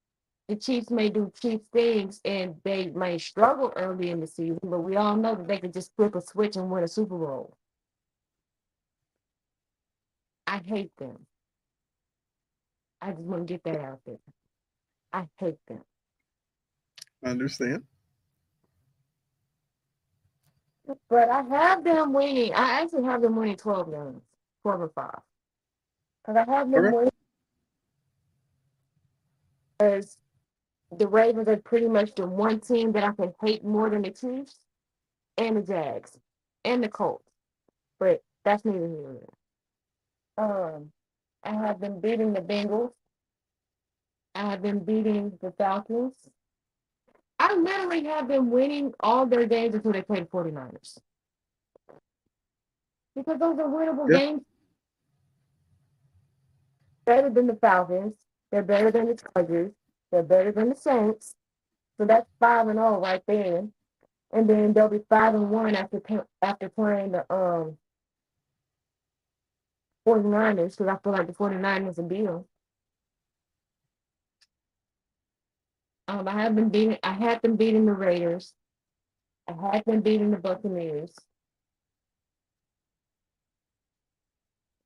the Chiefs may do Chiefs things and they may struggle early in the season, but we all know that they could just flip a switch and win a Super Bowl. I hate them. I just want to get that out there. I hate them.
I understand.
But I have them winning. I actually have them winning 12 games, 12-5. Because I have them
Okay.
winning as the Ravens are pretty much the one team that I can hate more than the Chiefs and the Jags and the Colts. But that's neither here nor there. I have them beating the Bengals. I have them beating the Falcons. I literally have them winning all their games until they play the 49ers. Because those are winnable
Yeah.
games, better than the Falcons. They're better than the Chargers. They're better than the Saints. So that's 5-0 right there. And then they'll be 5-1 after playing the 49ers because I feel like the 49ers will beat them. I had them beating the Raiders. I had them beating the Buccaneers.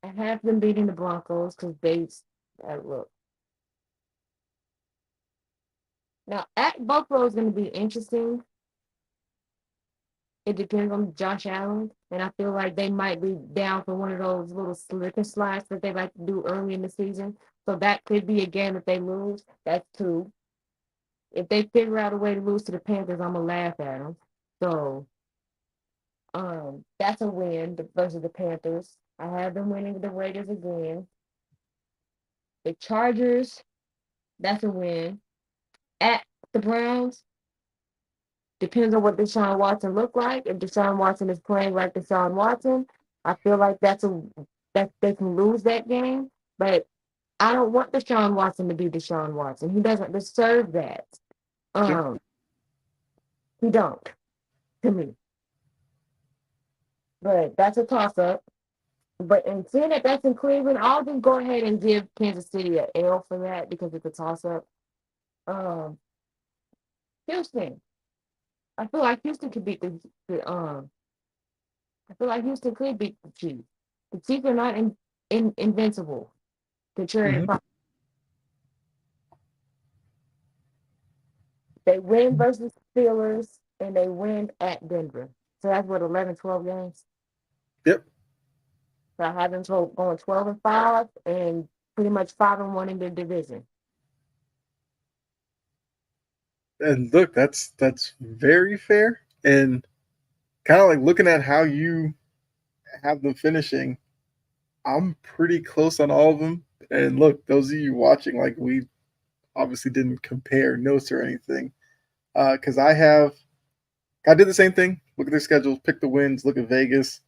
I have them beating the Broncos because they look. Now at Buffalo is going to be interesting. It depends on Josh Allen, and I feel like they might be down for one of those little slip and slides that they like to do early in the season. So that could be a game if they lose. That's two. If they figure out a way to lose to the Panthers, I'm gonna laugh at them. So that's a win versus the Panthers. I have them winning the Raiders again. The Chargers, that's a win. At the Browns, depends on what Deshaun Watson look like. If Deshaun Watson is playing like Deshaun Watson, I feel like that they can lose that game. But I don't want Deshaun Watson to be Deshaun Watson. He doesn't deserve that.
Yeah.
Um, he don't to me. But that's a toss up. But in seeing that that's in Cleveland, I'll just go ahead and give Kansas City an L for that because it's a toss up. Um, Houston, I feel like Houston could beat the. I feel like Houston could beat the Chiefs. The Chiefs are not invincible. Contrary
Hmm.
to they win versus Steelers and they win at Denver. So that's what 11, 12 games.
Yep.
So I have them going 12-5 and pretty much 5-1 in the division.
And look, that's very fair. And kind of like looking at how you have them finishing, I'm pretty close on all of them. And look, those of you watching, like we obviously didn't compare notes or anything, because I did the same thing. Look at their schedules, pick the wins, look at Vegas.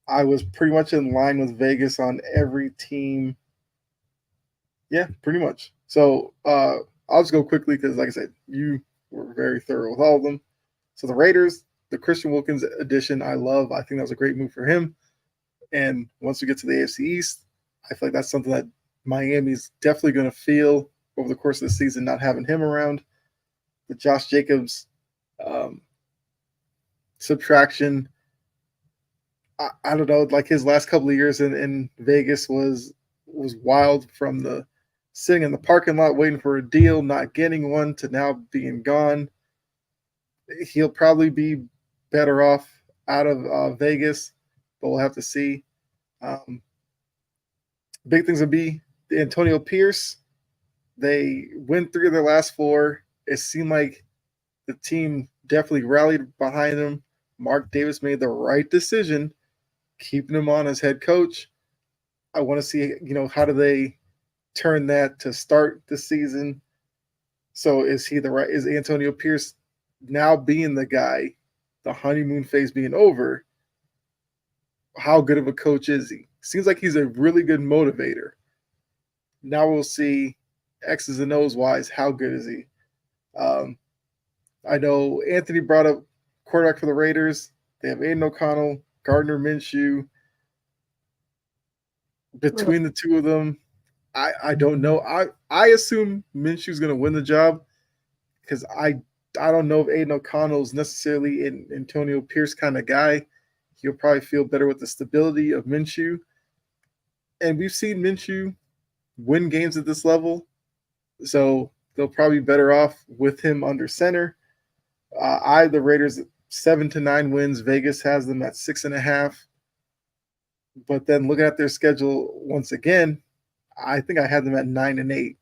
I was pretty much in line with Vegas on every team. Yeah, pretty much. So I'll just go quickly because, like I said, you were very thorough with all of them. So the Raiders, the Christian Wilkins addition, I love. I think that was a great move for him. And once we get to the AFC East, I feel like that's something that Miami's definitely going to feel over the course of the season, not having him around. The Josh Jacobs um, subtraction, I don't know, like his last couple of years in Vegas was wild, from the sitting in the parking lot waiting for a deal, not getting one, to now being gone. He'll probably be better off out of Vegas, but we'll have to see. Um, Big things would be the Antonio Pierce. They win 3 of their last 4. It seemed like the team definitely rallied behind him. Mark Davis made the right decision, keeping him on as head coach. I want to see, how do they turn that to start the season. So is he the right? Is Antonio Pierce now being the guy? The honeymoon phase being over. How good of a coach is he? Seems like he's a really good motivator. Now we'll see X's and O's wise. How good is he? Um, I know Anthony brought up quarterback for the Raiders. They have Aiden O'Connell, Gardner Minshew.
Look,
Between the two of them, I don't know. I assume Minshew's going to win the job because I don't know if Aiden O'Connell is necessarily an Antonio Pierce kind of guy. He'll probably feel better with the stability of Minshew. And we've seen Minshew win games at this level, so they'll probably be better off with him under center. The Raiders 7 to 9 wins. Vegas has them at 6.5. But then looking at their schedule once again, I think I had them at 9-8.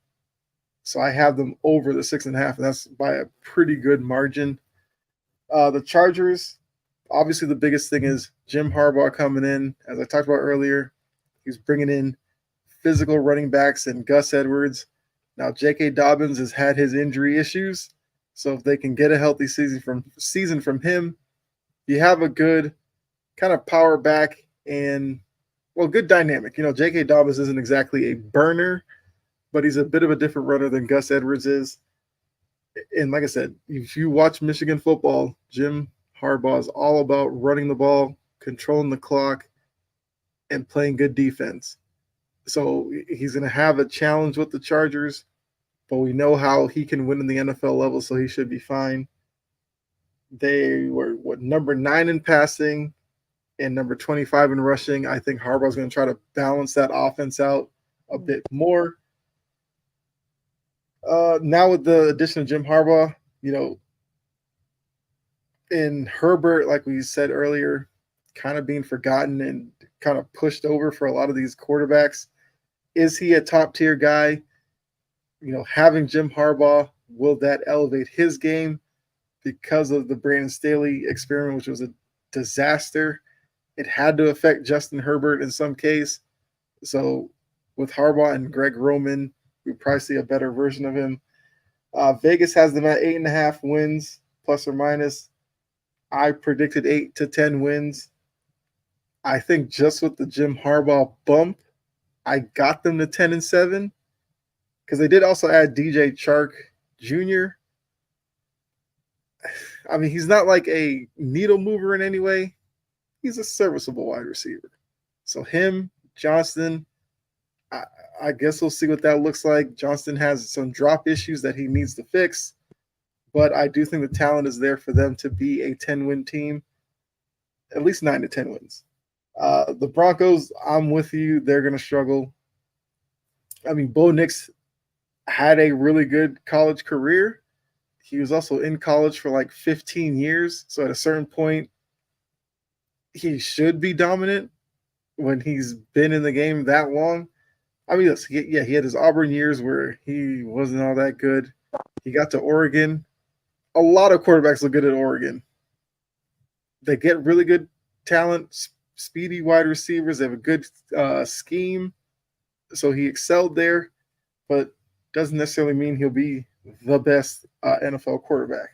So I have them over the 6.5, and that's by a pretty good margin. The Chargers, obviously the biggest thing is Jim Harbaugh coming in. As I talked about earlier, he's bringing in physical running backs and Gus Edwards. Now J.K. Dobbins has had his injury issues, so if they can get a healthy season from him, you have a good kind of power back and, well, good dynamic. J.K. Dobbins isn't exactly a burner, but he's a bit of a different runner than Gus Edwards is. And like I said, if you watch Michigan football, Jim Harbaugh is all about running the ball, controlling the clock, and playing good defense. So he's going to have a challenge with the Chargers, but we know how he can win in the NFL level, so he should be fine. They were number 9 in passing and number 25 in rushing. I think Harbaugh's going to try to balance that offense out a bit more. Now with the addition of Jim Harbaugh, in Herbert, like we said earlier, kind of being forgotten and kind of pushed over for a lot of these quarterbacks. Is he a top tier guy? Having Jim Harbaugh, will that elevate his game? Because of the Brandon Staley experiment, which was a disaster, it had to affect Justin Herbert in some case. So with Harbaugh and Greg Roman, we probably see a better version of him. Vegas has them at 8.5 wins, plus or minus. I predicted 8 to 10 wins. I think just with the Jim Harbaugh bump, I got them to 10-7 because they did also add DJ Chark Jr. I mean, he's not like a needle mover in any way. He's a serviceable wide receiver. So him, Johnston, I guess we'll see what that looks like. Johnston has some drop issues that he needs to fix, but I do think the talent is there for them to be a 10-win team, at least 9 to 10 wins. The Broncos, I'm with you. They're going to struggle. I mean, Bo Nix had a really good college career. He was also in college for like 15 years. So at a certain point, he should be dominant when he's been in the game that long. I mean, he had his Auburn years where he wasn't all that good. He got to Oregon. A lot of quarterbacks look good at Oregon. They get really good talent, speedy wide receivers. They have a good scheme, so he excelled there, but doesn't necessarily mean he'll be the best NFL quarterback.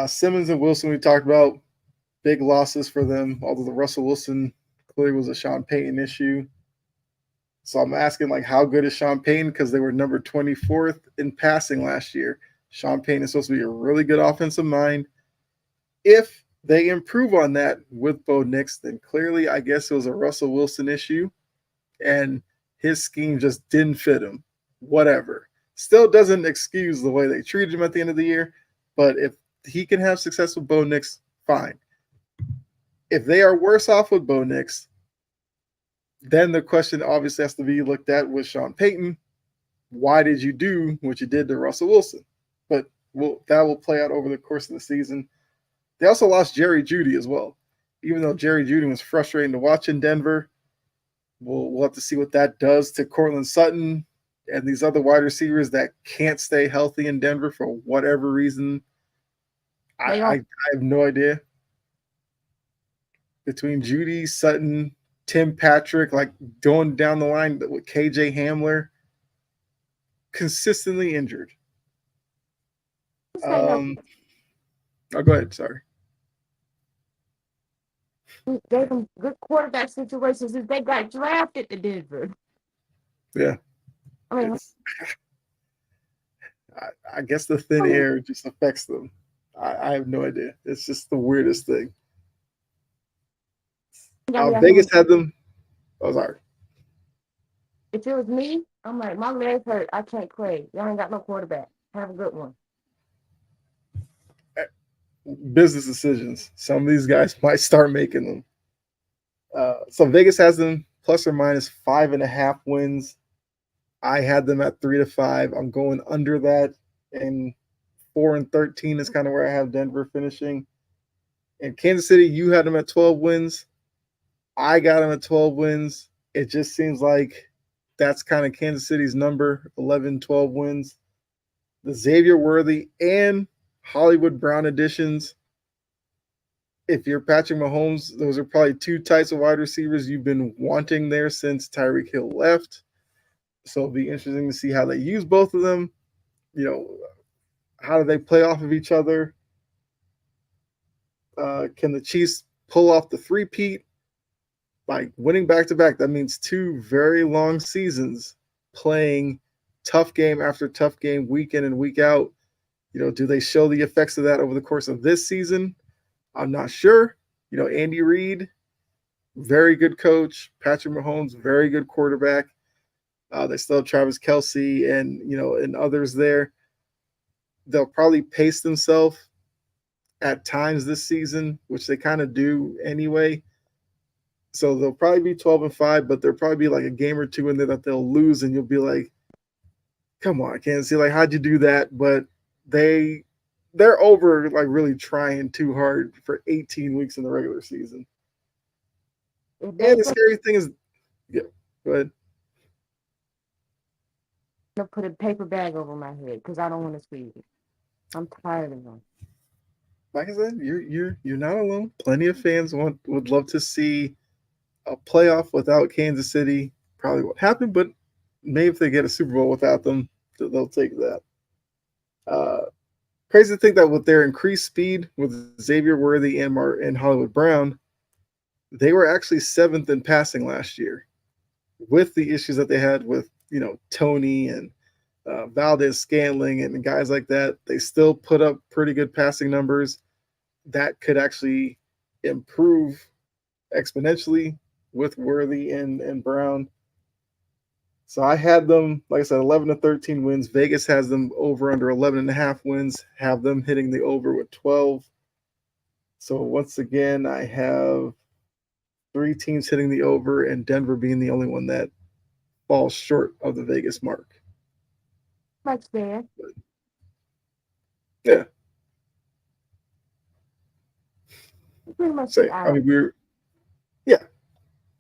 Simmons and Wilson, we talked about big losses for them, although the Russell Wilson clearly was a Sean Payton issue. So I'm asking, like, how good is Sean Payton? Because they were number 24th in passing last year. Sean Payton is supposed to be a really good offensive mind. If they improve on that with Bo Nix, then clearly I guess it was a Russell Wilson issue and his scheme just didn't fit him. Whatever. Still doesn't excuse the way they treated him at the end of the year, but if he can have success with Bo Nix, fine. If they are worse off with Bo Nix, then the question obviously has to be looked at with Sean Payton. Why did you do what you did to Russell Wilson? But that will play out over the course of the season. They also lost Jerry Jeudy as well. Even though Jerry Jeudy was frustrating to watch in Denver, we'll have to see what that does to Courtland Sutton and these other wide receivers that can't stay healthy in Denver for whatever reason. I have no idea. Between Jeudy, Sutton, Tim Patrick, like going down the line with KJ Hamler, consistently injured. Oh, go ahead. Sorry.
Gave them good quarterback situations since they got drafted to Denver.
Yeah.
I mean,
I guess the thin air just affects them. I have no idea. It's just the weirdest thing. Vegas had them. Oh, sorry.
If it was me, I'm like, my legs hurt. I can't play. Y'all ain't got no quarterback. Have a good one.
Business decisions. Some of these guys might start making them. So Vegas has them plus or minus 5.5 wins. I had them at 3 to 5. I'm going under that, and 4-13 is kind of where I have Denver finishing. And Kansas City, you had them at 12 wins. I got them at 12 wins. It just seems like that's kind of Kansas City's number, 11, 12 wins. The Xavier Worthy and Hollywood Brown additions. If you're Patrick Mahomes, those are probably two types of wide receivers you've been wanting there since Tyreek Hill left. So it'll be interesting to see how they use both of them. You know, how do they play off of each other? Can the Chiefs pull off the three-peat? Like winning back-to-back, that means 2 very long seasons playing tough game after tough game, week in and week out. You know, do they show the effects of that over the course of this season? I'm not sure. You know, Andy Reid, very good coach. Patrick Mahomes, very good quarterback. They still have Travis Kelce and others there. They'll probably pace themselves at times this season, which they kind of do anyway. So they'll probably be 12-5, but there'll probably be like a game or two in there that they'll lose, and you'll be like, come on, Kansas City, like, how'd you do that? But they're over like really trying too hard for 18 weeks in the regular season. And the scary thing is, yeah, go ahead.
I'm gonna put a paper bag over my head because I don't want to squeeze it. I'm tired of them.
Like I said, you're not alone. Plenty of fans would love to see a playoff without Kansas City. Probably won't happen, but maybe if they get a Super Bowl without them, they'll take that. Crazy to think that with their increased speed with Xavier Worthy and Hollywood Brown, they were actually 7th in passing last year. With the issues that they had with, Tony and Valdez Scantling and guys like that, they still put up pretty good passing numbers. That could actually improve exponentially with Worthy and Brown. So I had them, like I said, 11-13 wins. Vegas has them over under 11.5 wins, have them hitting the over with 12. So once again, I have 3 teams hitting the over and Denver being the only one that falls short of the Vegas mark.
Much fair.
But, yeah.
Pretty much.
So, I mean,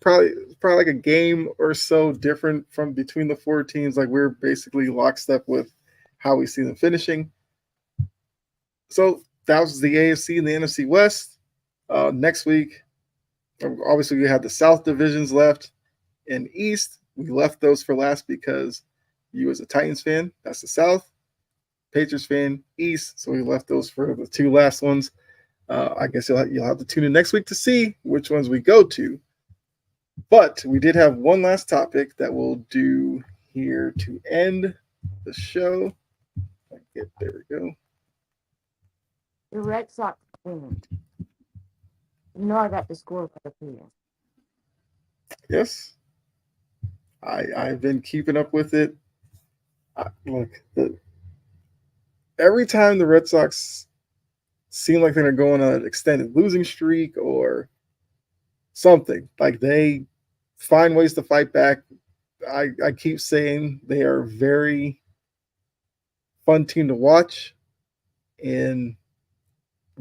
probably like a game or so different from between the 4 teams. Like we're basically lockstep with how we see them finishing. So that was the AFC and the NFC West. Next week, obviously, we have the South divisions left and East. We left those for last because you, as a Titans fan, that's the South. Patriots fan, East. So we left those for the two last ones. I guess you'll have to tune in next week to see which ones we go to. But we did have one last topic that we'll do here to end the show. There we go.
The Red Sox win. You know I got the score for the here.
Yes. I've been keeping up with it. Every time the Red Sox seem like they're going on an extended losing streak or something, like they find ways to fight back. I keep saying they are a very fun team to watch. And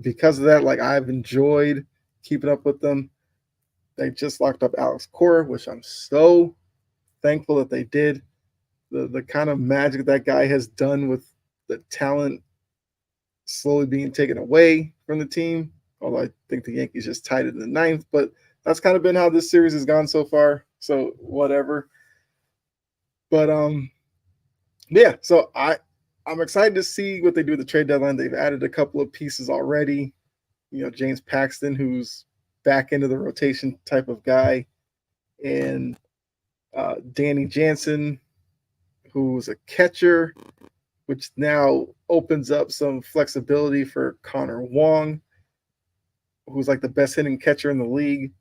because of that, like I've enjoyed keeping up with them. They just locked up Alex Cora, which I'm so thankful that they did. The kind of magic that guy has done with the talent slowly being taken away from the team. Although I think the Yankees just tied it in the ninth, but that's kind of been how this series has gone so far. So whatever. But yeah. So I'm excited to see what they do with the trade deadline. They've added a couple of pieces already. You know, James Paxton, who's back into the rotation type of guy, and Danny Jansen, who's a catcher, which now opens up some flexibility for Connor Wong, who's like the best hitting catcher in the league.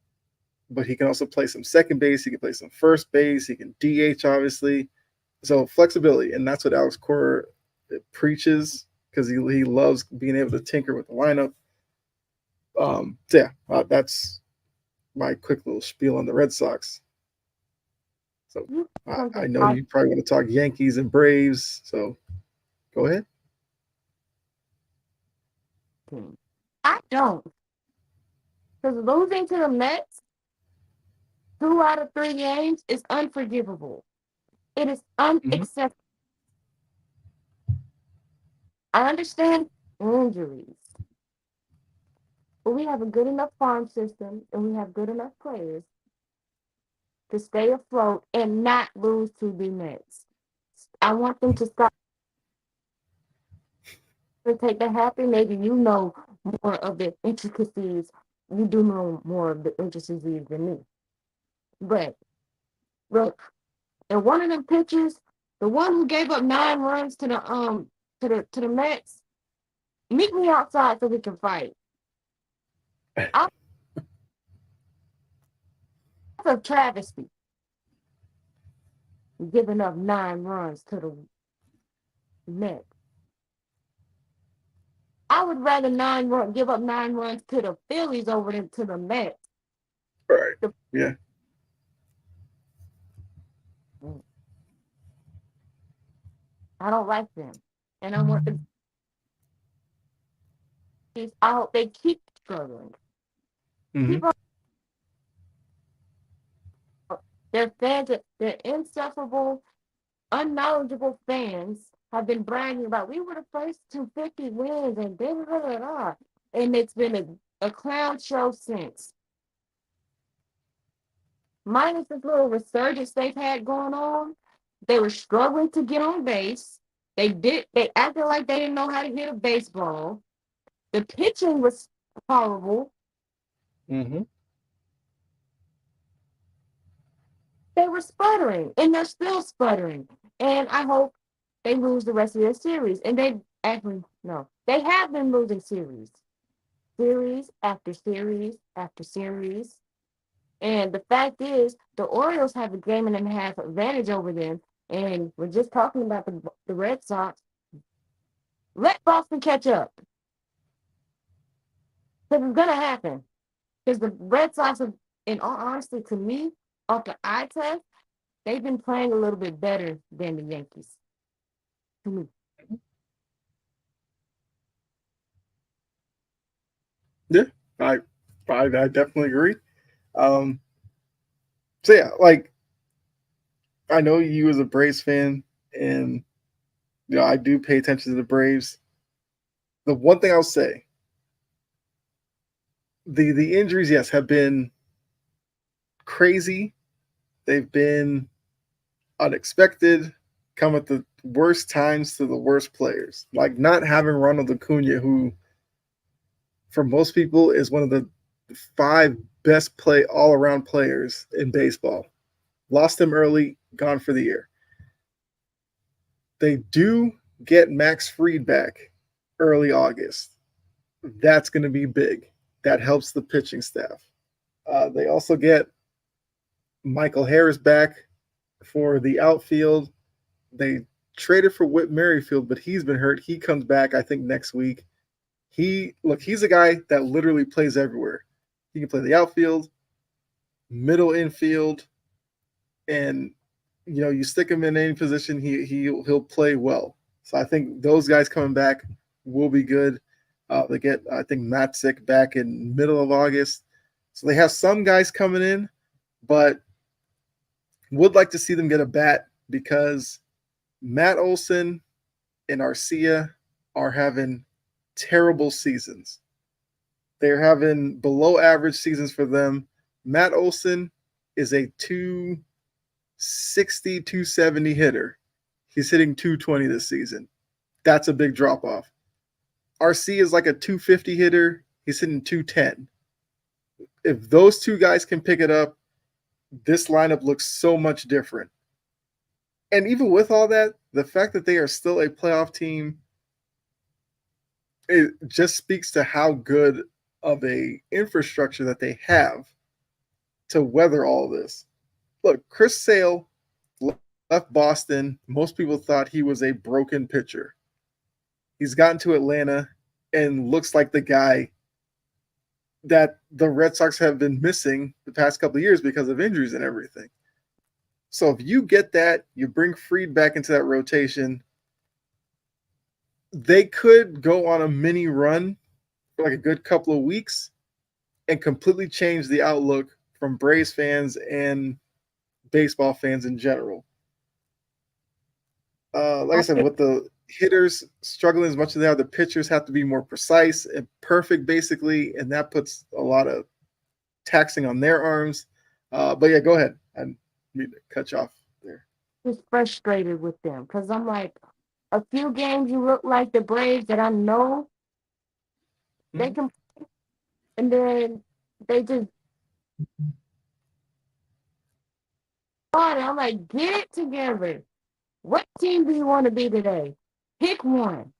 But he can also play some second base. He can play some first base. He can DH, obviously. So flexibility, and that's what Alex Cora preaches because he loves being able to tinker with the lineup. So yeah, that's my quick little spiel on the Red Sox. So I know you probably want to talk Yankees and Braves, so go ahead.
I don't. Because losing to the Mets 2 out of 3 games is unforgivable. It is unacceptable. I understand injuries, but we have a good enough farm system and we have good enough players to stay afloat and not lose to the Mets. I want them to stop and take the happy. Maybe you know more of the intricacies. You do know more of the intricacies than me. But look, and one of them pitchers, the one who gave up 9 runs to the Mets, meet me outside so we can fight. That's a travesty. Giving up 9 runs to the Mets. I would rather give up 9 runs to the Phillies over than to the Mets.
Right. Yeah.
I don't like them. And I want them. I hope they keep struggling.
Mm-hmm.
Their fans, their insufferable, unknowledgeable fans have been bragging about we were the first to 50 wins and da da da da. And it's been a clown show since. Minus this little resurgence they've had going on, they were struggling to get on base. They acted like they didn't know how to hit a baseball. The pitching was horrible.
Mm-hmm.
They were sputtering, and they're still sputtering. And I hope they lose the rest of their series. And they have been losing series after series after series. And the fact is, the Orioles have a game and a half advantage over them. And we're just talking about the Red Sox. Let Boston catch up. Because it's going to happen. Because the Red Sox, in all honesty, to me, off the eye test, they've been playing a little bit better than the Yankees. To me.
Yeah, I definitely agree. So yeah, like I know you as a Braves fan, and I do pay attention to the Braves. The one thing I'll say the injuries, yes, have been crazy. They've been unexpected, come at the worst times to the worst players. Like not having Ronald Acuna, who for most people is one of the five best play all around players in baseball. Lost him early, gone for the year. They do get Max Fried back early August. That's going to be big. That helps the pitching staff. They also get Michael Harris back for the outfield. They traded for Whit Merrifield, but he's been hurt. He comes back, I think, next week. He's a guy that literally plays everywhere. He can play the outfield, middle infield, and you stick him in any position, he'll play well. So I think those guys coming back will be good. They get, I think, Matzik back in middle of August. So they have some guys coming in, but would like to see them get a bat because Matt Olson and Arcia are having terrible seasons. They're having below average seasons for them. Matt Olson is a 260, 270 hitter. He's hitting 220 this season. That's a big drop off. RC is like a 250 hitter. He's hitting 210. If those two guys can pick it up, this lineup looks so much different. And even with all that, the fact that they are still a playoff team, it just speaks to how good of a infrastructure that they have to weather all this. Look, Chris Sale left Boston. Most people thought he was a broken pitcher. He's gotten to Atlanta and looks like the guy that the Red Sox have been missing the past couple of years because of injuries and everything. So if you get that, you bring Fried back into that rotation, they could go on a mini run for like a good couple of weeks and completely change the outlook from Braves fans and baseball fans in general. Like I said, with the hitters struggling as much as they are, the pitchers have to be more precise and perfect, basically, and that puts a lot of taxing on their arms. But yeah, go ahead. I need to cut you off there.
Just frustrated with them because I'm like, a few games you look like the Braves that I know they can, and then they just. I'm like, get it together. What team do you want to be today? Pick one.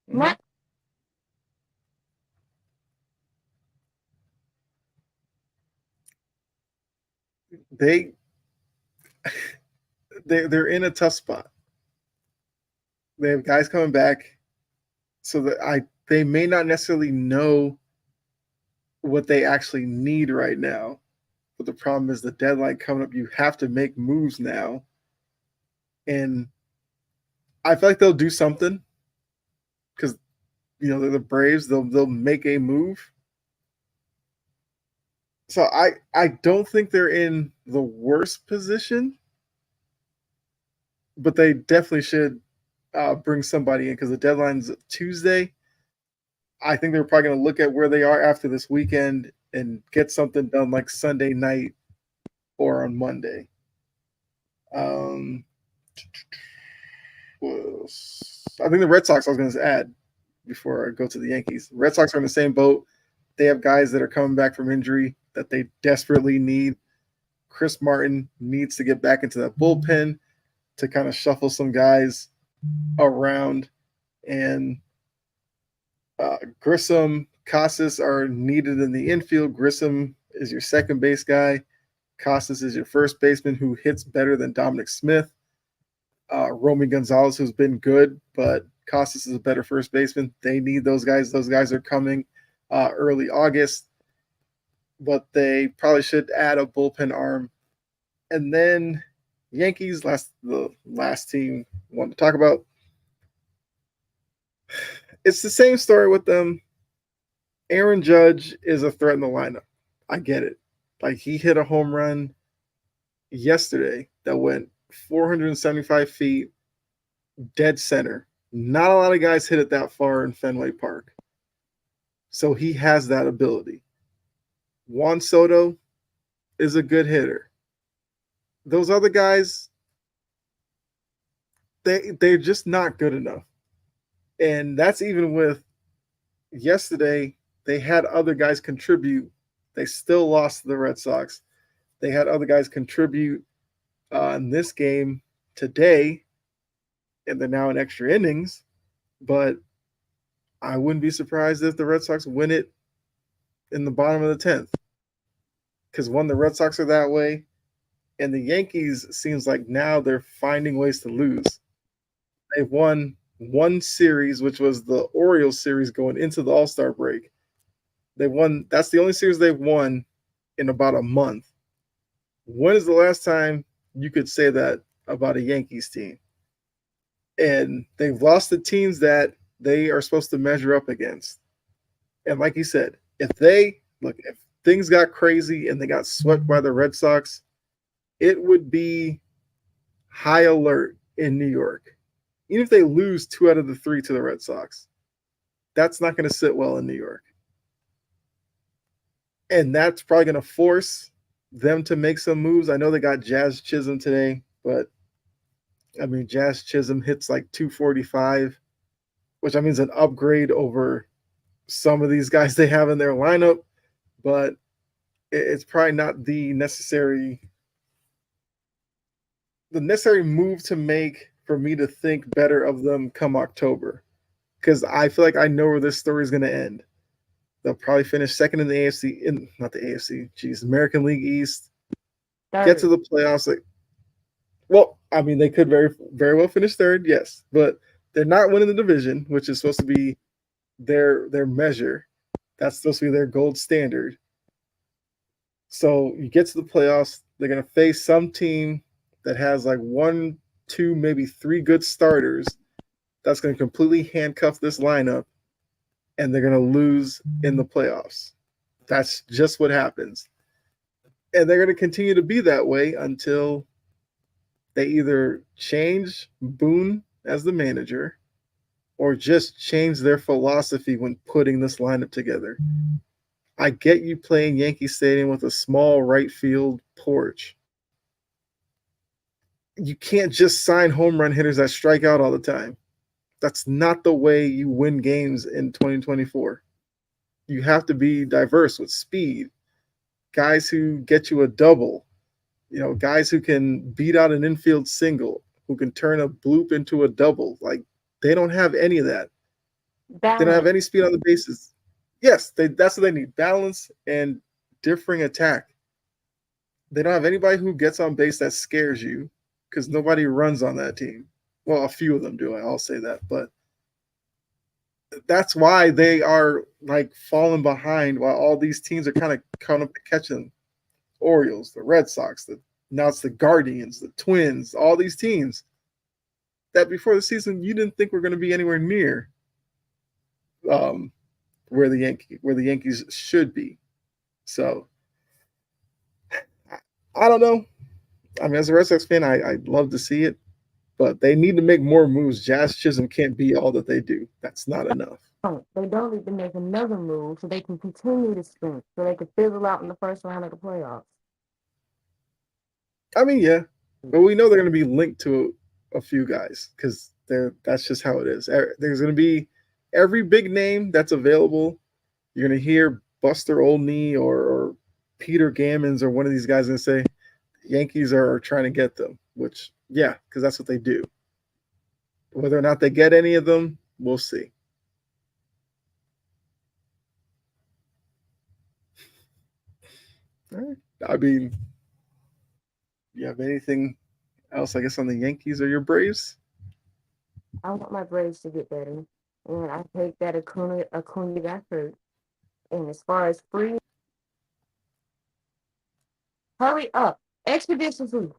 Not
they're in a tough spot. They have guys coming back, so that they may not necessarily know what they actually need right now. But the problem is the deadline coming up. You have to make moves now, and I feel like they'll do something because they're the Braves. They'll make a move. So I don't think they're in the worst position, but they definitely should bring somebody in because the deadline's Tuesday. I think they're probably going to look at where they are after this weekend and get something done like Sunday night or on Monday. I think the Red Sox I was going to add before I go to the Yankees. The Red Sox are in the same boat. They have guys that are coming back from injury that they desperately need. Chris Martin needs to get back into that bullpen to kind of shuffle some guys around. And Grissom, Casas are needed in the infield. Grissom is your second base guy. Casas is your first baseman who hits better than Dominic Smith. Romy Gonzalez, who's been good, but Casas is a better first baseman. They need those guys. Those guys are coming early August, but they probably should add a bullpen arm. And then Yankees, the last team I want to talk about. It's the same story with them. Aaron Judge is a threat in the lineup. I get it. Like, he hit a home run yesterday that went 475 feet, dead center. Not a lot of guys hit it that far in Fenway Park. So he has that ability. Juan Soto is a good hitter. Those other guys, they're just not good enough. And that's even with yesterday, they had other guys contribute. They still lost to the Red Sox. They had other guys contribute in this game today, and they're now in extra innings. But I wouldn't be surprised if the Red Sox win it in the bottom of the 10th. Because one, the Red Sox are that way, and the Yankees seems like now they're finding ways to lose. They've won one series, which was the Orioles series going into the All-Star break. They won. That's the only series they've won in about a month. When is the last time you could say that about a Yankees team? And they've lost the teams that they are supposed to measure up against. And like you said, if things got crazy and they got swept by the Red Sox, it would be high alert in New York. Even if they lose 2 out of the 3 to the Red Sox, that's not going to sit well in New York. And that's probably going to force them to make some moves. I know they got Jazz Chisholm today, but I mean, Jazz Chisholm hits like 245, which I mean is an upgrade over some of these guys they have in their lineup, but it's probably not the necessary move to make for me to think better of them come October. Because I feel like I know where this story is going to end. They'll probably finish second in the AFC, not the AFC, geez, American League East.
Third.
Get to the playoffs. Well, I mean, they could very well finish third, yes, but they're not winning the division, which is supposed to be their measure. That's supposed to be their gold standard. So you get to the playoffs, they're going to face some team that has like 1, 2, maybe 3 good starters. That's going to completely handcuff this lineup, and they're going to lose in the playoffs. That's just what happens. And they're going to continue to be that way until they either change Boone as the manager or just change their philosophy when putting this lineup together. I get you playing Yankee Stadium with a small right field porch. You can't just sign home run hitters that strike out all the time. That's not the way you win games in 2024. You have to be diverse with speed, guys who get you a double, guys who can beat out an infield single, who can turn a bloop into a double. Like, they don't have any of that.
Balance.
They don't have any speed on the bases. Yes, that's what they need, balance and differing attack. They don't have anybody who gets on base that scares you because nobody runs on that team. Well, a few of them do, I'll say that. But that's why they are like falling behind while all these teams are kind of coming up to catch them. Orioles, the Red Sox, now it's the Guardians, the Twins, all these teams that before the season you didn't think were going to be anywhere near where the Yankees should be. So I don't know. I mean, as a Red Sox fan, I'd love to see it, but they need to make more moves. Jazz Chisholm can't be all that they do. That's not enough.
They don't need to make another move so they can continue to sprint, so they can fizzle out in the first round of the playoffs.
I mean, yeah, but we know they're going to be linked to a few guys because that's just how it is. There's going to be every big name that's available. You're going to hear Buster Olney or Peter Gammons or one of these guys going to say Yankees are trying to get them, which, yeah, because that's what they do. Whether or not they get any of them, we'll see. All right. I mean, you have anything else, I guess, on the Yankees or your Braves?
I want my Braves to get better. And I think that Acuna got hurt. And as far as free, hurry up. Expeditiously.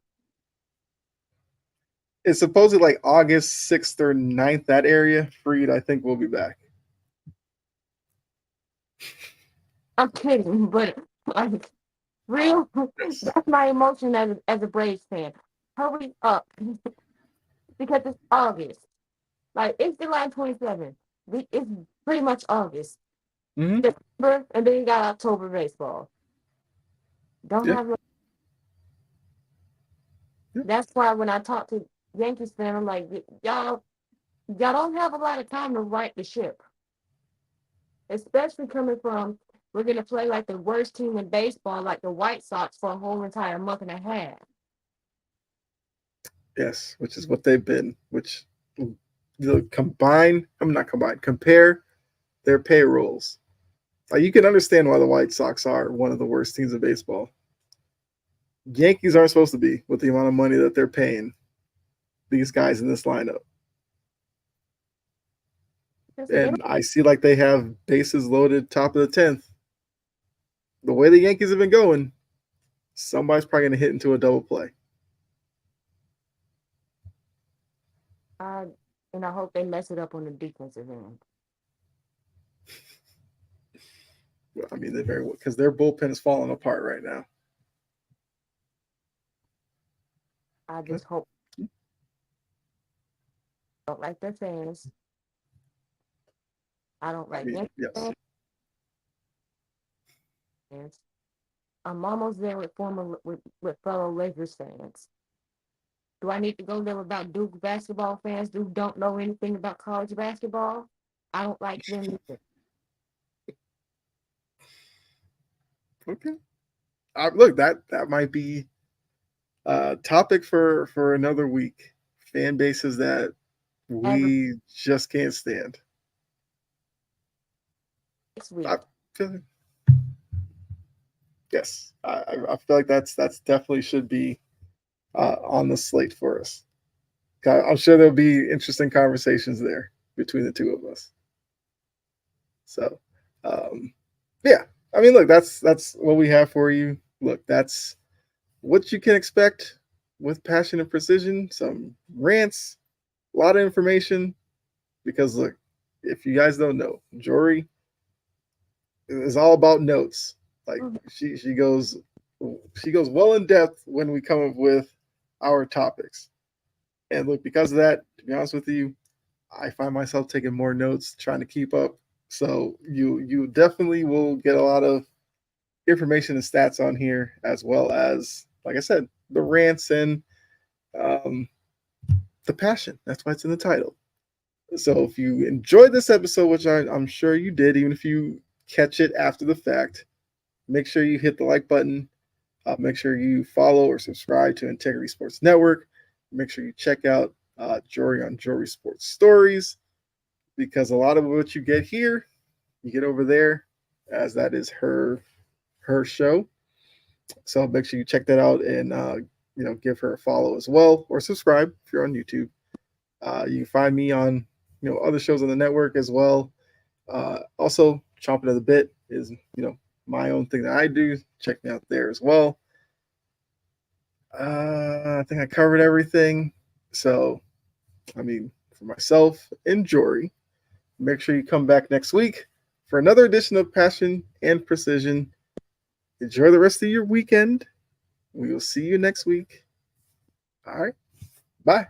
It's supposedly like August 6th or 9th, that area. Freed, I think, will be back.
I'm kidding, but like, real, that's my emotion as a Braves fan. Hurry up. Because it's August. Like, it's July 27th. It's pretty much August.
Hmm.
September, and then you got October baseball. Don't
Yeah,
have.
yeah.
That's why when I talk to Yankees fan, I'm like, y'all don't have a lot of time to right the ship, especially coming from we're gonna play like the worst team in baseball, like the White Sox, for a whole entire month and a half.
Yes, which is what they've been. Which combine. I'm not combine. Compare their payrolls. Like, you can understand why the White Sox are one of the worst teams in baseball. Yankees aren't supposed to be with the amount of money that they're paying these guys in this lineup.
Listen, they don't
And I see like they have bases loaded top of the 10th. The way the Yankees have been going, somebody's probably going to hit into a double play.
I, and I hope they mess it up on the defensive end.
I mean, they're very because their bullpen is falling apart right now.
I just hope I don't like their fans. I don't
I
like
mean,
Yankee
yes.
fans. I'm almost there with with fellow Lakers fans. Do I need to go there about Duke basketball fans who don't know anything about college basketball? I don't like them either.
Okay. Look, that might be a topic for another week. Fan bases that
Every
we just can't stand.
next
I
week.
feel, yes, I feel like that's definitely should be on the slate for us. I'm sure there'll be interesting conversations there between the two of us. So, um, yeah, I mean, look, that's what we have for you. Look, that's what you can expect with passion and precision. Some rants, a lot of information. Because look, if you guys don't know, Jory is all about notes. Like
Mhm.
she goes well in depth when we come up with our topics. And look, because of that, to be honest with you, I find myself taking more notes, trying to keep up. So you definitely will get a lot of information and stats on here, as well as, like I said, the rants and um, the passion. That's why it's in the title. So if you enjoyed this episode, which I'm sure you did, even if you catch it after the fact, make sure you hit the like button. Make sure you follow or subscribe to Integrity Sports Network. Make sure you check out Jory on Jory Sports Stories, because a lot of what you get here, you get over there, as that is her show. So make sure you check that out and give her a follow as well, or subscribe if you're on YouTube. You can find me on other shows on the network as well. Also, Chomping at the Bit is my own thing that I do. Check me out there as well. I think I covered everything. So, I mean, for myself and Jory, make sure you come back next week for another edition of Passion and Precision. Enjoy the rest of your weekend. We will see you next week. All right. Bye.